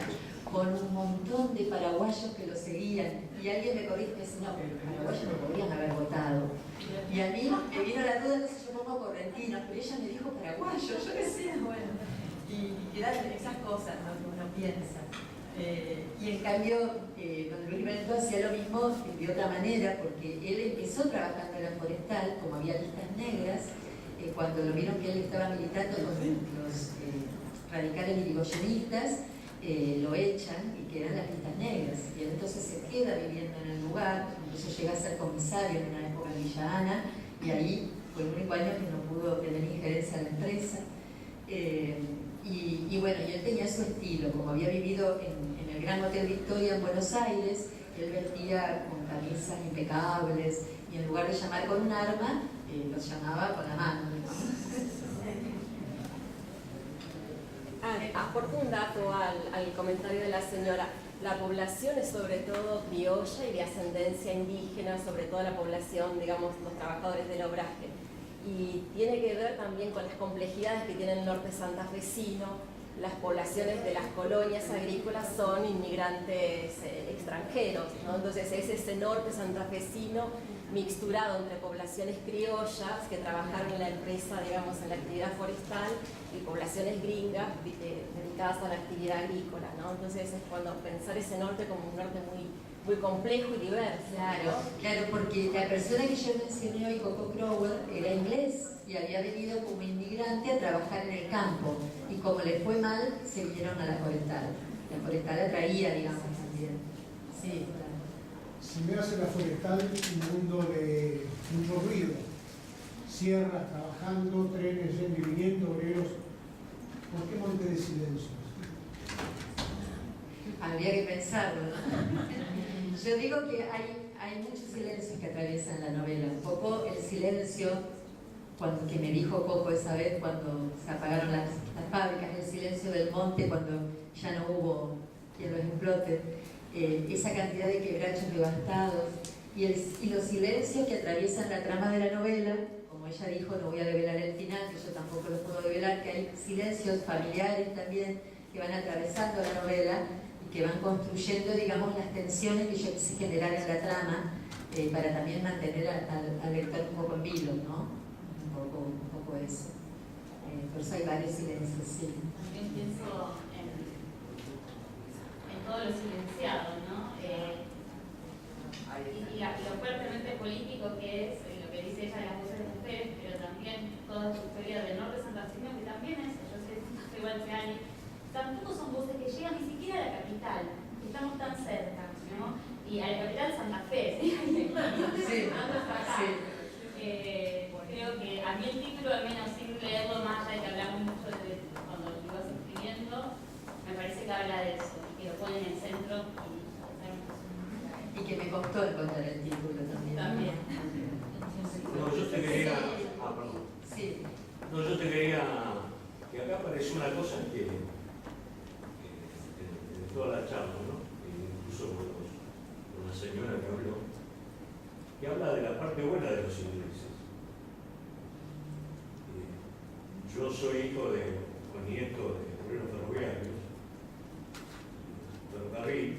Speaker 5: con un montón de paraguayos que lo seguían. Y alguien me corrige y me dice: no, pero los paraguayos no podrían haber votado. Y a mí me vino la duda, entonces yo pongo correntinos, pero ella me dijo paraguayos. Yo decía, bueno, y eran esas cosas, ¿no?, que uno piensa. Y en cambio, don Luis Belto hacía lo mismo de otra manera, porque él empezó trabajando en la forestal, como había listas negras. Cuando lo vieron que él estaba militando con los radicales irigoyenistas, lo echan y quedan las listas negras. Y él entonces se queda viviendo en el lugar, incluso llega a ser comisario en una época en Villa Ana, y ahí fue el único año que no pudo tener injerencia en la empresa. Y bueno, y él tenía su estilo, como había vivido en el Gran Hotel Victoria en Buenos Aires, él vestía con camisas impecables, y en lugar de llamar con un arma, los llamaba con la mano, ¿no?
Speaker 8: Aporto un dato al comentario de la señora. La población es sobre todo criolla y de ascendencia indígena, sobre todo la población, digamos, los trabajadores del obraje. Y tiene que ver también con las complejidades que tiene el norte santafesino. Las poblaciones de las colonias agrícolas son inmigrantes extranjeros, ¿no? Entonces es ese norte santafesino mixturado entre poblaciones criollas que trabajaron en la empresa, digamos, en la actividad forestal, y poblaciones gringas dedicadas a la actividad agrícola, ¿no? Entonces es cuando pensar ese norte como un norte muy complejo y diverso.
Speaker 5: Claro, porque la persona que yo mencioné hoy, Coco Crower, era inglés y había venido como inmigrante a trabajar en el campo, y como le fue mal, se vinieron a la forestal. La forestal atraía, digamos, también. Sí, claro.
Speaker 9: Se me hace la forestal un mundo de mucho ruido. Sierras trabajando, trenes yendo y viniendo, obreros. ¿Por qué monte de silencio?
Speaker 5: Habría que pensarlo, ¿no? Yo digo que hay muchos silencios que atraviesan la novela. Un poco el silencio, que me dijo Coco esa vez cuando se apagaron las fábricas, el silencio del monte cuando ya no hubo quien los explote. Esa cantidad de quebrachos devastados y los silencios que atraviesan la trama de la novela. Como ella dijo, no voy a develar el final, que yo tampoco lo puedo develar, que hay silencios familiares también, que van atravesando la novela y que van construyendo, digamos, las tensiones que yo quise generar en la trama, para también mantener al lector un poco en vilo, ¿no? Un poco eso. Por eso hay varios silencios, sí.
Speaker 10: También pienso en todo lo silenciado, ¿no? Y lo fuertemente político que es lo que dice ella de las voces de mujeres, pero también toda su historia del norte de Santa Fe, que también es, yo sé, igual que Ali, tampoco son voces que llegan ni siquiera a la capital, estamos tan cerca, ¿no? Y a la capital Santa Fe, ¿sí? Creo que a mí el título, al menos sin leerlo más allá de que hablamos mucho de cuando lo ibas escribiendo, me parece que habla de eso, que lo pone en el centro
Speaker 5: y que me costó encontrar el título también.
Speaker 11: No, yo te quería... perdón.
Speaker 5: Sí.
Speaker 11: No, yo te quería... que acá apareció una cosa que en toda la charla, ¿no? Incluso con la señora que habló, que habla de la parte buena de los ingleses. Yo soy hijo o nieto de obreros ferroviarios, ferrocarril,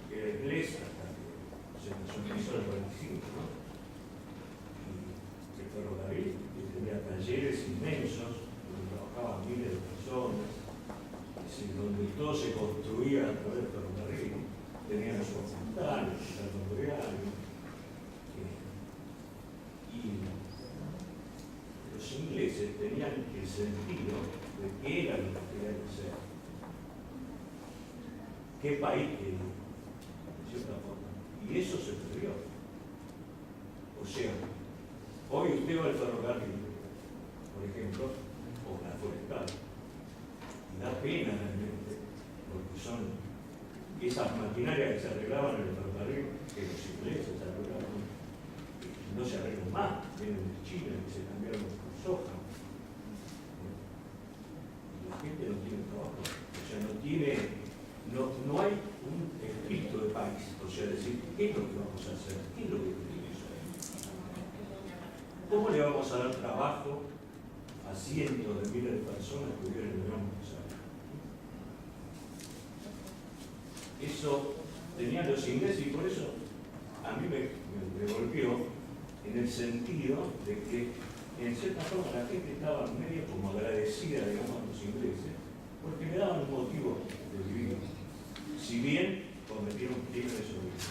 Speaker 11: que era inglés hasta que se nacionalizó en el 45, ¿no? Y el ferrocarril que tenía talleres inmensos, donde trabajaban miles de personas, donde todo se construía a través del ferrocarril, tenían sus hospitales, sus ferroviarios. Y los ingleses tenían el sentido de qué era lo que querían hacer, qué país querían, de cierta forma. Y eso se perdió. O sea, hoy usted va al ferrocarril, por ejemplo, o la forestal, y da pena realmente, porque son esas maquinarias que se arreglaban en el ferrocarril, que los ingleses se arreglaban, no se arreglan más, vienen de China, que se cambiaron por soja. Y la gente no tiene trabajo, o sea, no hay un espíritu de país, o sea, decir, ¿qué es lo que vamos a hacer? ¿Qué es lo que queremos hacer? ¿Cómo le vamos a dar trabajo a cientos de miles de personas que viven en el Gran Buenos Aires? Eso tenían los ingleses y por eso a mí me golpeó en el sentido de que en cierta forma la gente estaba medio como agradecida, digamos, a los ingleses, porque le daban un motivo de vivir. Si bien cometieron crímenes sobre ellos.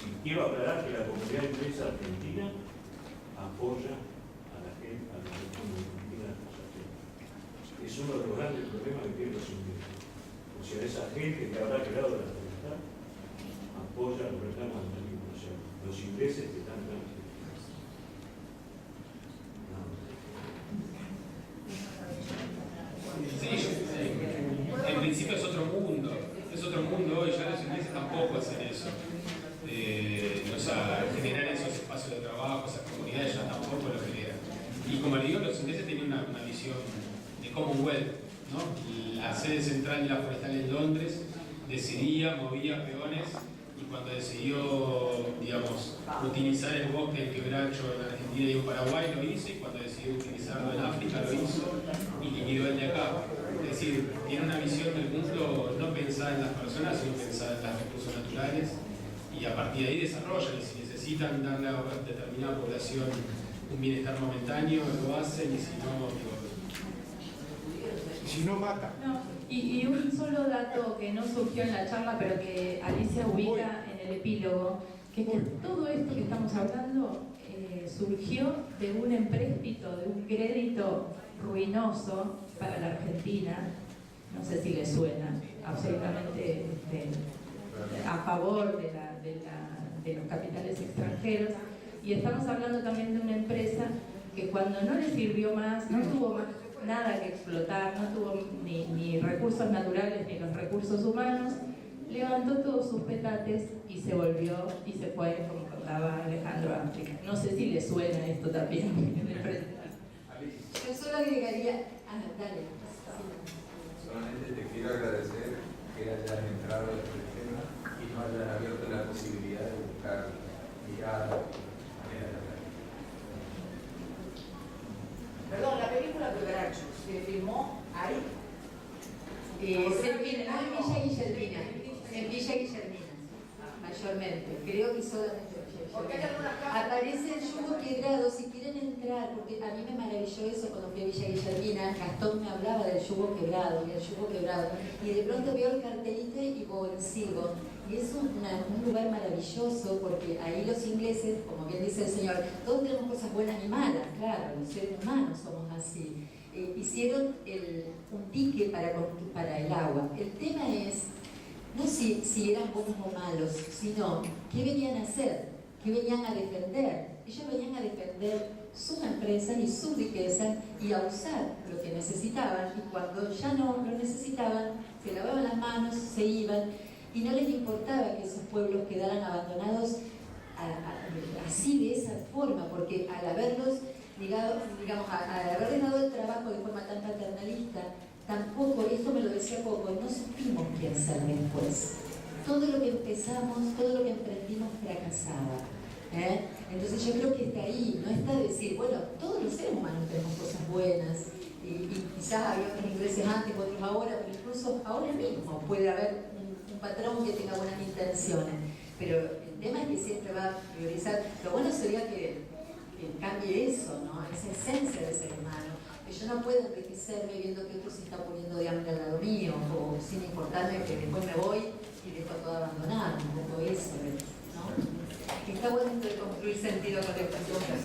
Speaker 11: Y quiero aclarar que la comunidad inglesa argentina apoya a la gente, a la República Argentina. Es uno de los grandes problemas que tienen los ingleses. O sea, esa gente que habrá creado la libertad apoya los reclamos del mismo. O sea, los ingleses que están tan...
Speaker 2: Sí, en principio es otro mundo hoy, ya los ingleses tampoco hacen eso. O sea, generar esos espacios de trabajo, esas comunidades ya tampoco lo generan. Y como le digo, los ingleses tenían una visión de Commonwealth, ¿no? La sede central de la forestal en Londres decidía, movía peones, y cuando decidió, digamos, utilizar el bosque del quebracho en Argentina y en Paraguay lo hizo, y cuando decidió utilizarlo en África lo hizo, y liquidó el de acá. Es decir, tiene una visión del mundo no pensada en las personas, sino pensada en los recursos naturales, y a partir de ahí desarrollan, y si necesitan darle a determinada población un bienestar momentáneo, lo hacen, y si no,
Speaker 9: si no mata.
Speaker 4: No, y un solo dato que no surgió en la charla, pero que Alicia ubica en el epílogo, que es que todo esto que estamos hablando surgió de un empréstito, de un crédito ruinoso para la Argentina. No sé si le suena, absolutamente a favor de los capitales extranjeros. Y estamos hablando también de una empresa que cuando no le sirvió más, no tuvo más nada que explotar, no tuvo ni recursos naturales ni los recursos humanos, levantó todos sus petates y se volvió y se fue, como contaba Alejandro, a África. No sé si le suena esto también.
Speaker 5: Yo solo agregaría... dale.
Speaker 12: Solamente te quiero agradecer que hayas entrado en este tema y no hayas abierto la posibilidad de buscar miradas y maneras de hablar.
Speaker 13: Perdón, la película Quebracho se filmó ahí.
Speaker 5: anteriormente, creo que solamente aparece el yugo quebrado. Si quieren entrar, porque a mí me maravilló eso cuando fui a Villa Guillermina, Gastón me hablaba del yugo quebrado, y de pronto veo el cartelito y sigo. Y es un lugar maravilloso, porque ahí los ingleses, como bien dice el señor, todos tenemos cosas buenas y malas, claro, los seres humanos somos así. Hicieron un dique para el agua. El tema es, no si eran buenos o malos, sino qué venían a hacer, qué venían a defender. Ellos venían a defender sus empresas y su riqueza y a usar lo que necesitaban, y cuando ya no lo necesitaban, se lavaban las manos, se iban, y no les importaba que esos pueblos quedaran abandonados así, de esa forma, porque al haberlos, digamos, al haberles dado el trabajo de forma tan paternalista, tampoco, esto me lo decía Coco, no supimos qué hacer después. Todo lo que empezamos, todo lo que emprendimos fracasaba. Entonces yo creo que está ahí, no está decir, bueno, todos los seres humanos tenemos cosas buenas, y quizás había otros ingleses antes, otros ahora, pero incluso ahora mismo puede haber un patrón que tenga buenas intenciones. Pero el tema es que siempre va a priorizar. Lo bueno sería que cambie eso, ¿no? Esa esencia del ser humano. Que yo no puedo enriquecerme viendo que otro se está poniendo de hambre al lado mío, o sin importarme que después me voy y dejo todo abandonado, un poco eso, ¿no? Está bueno esto de construir sentido con estas cosas.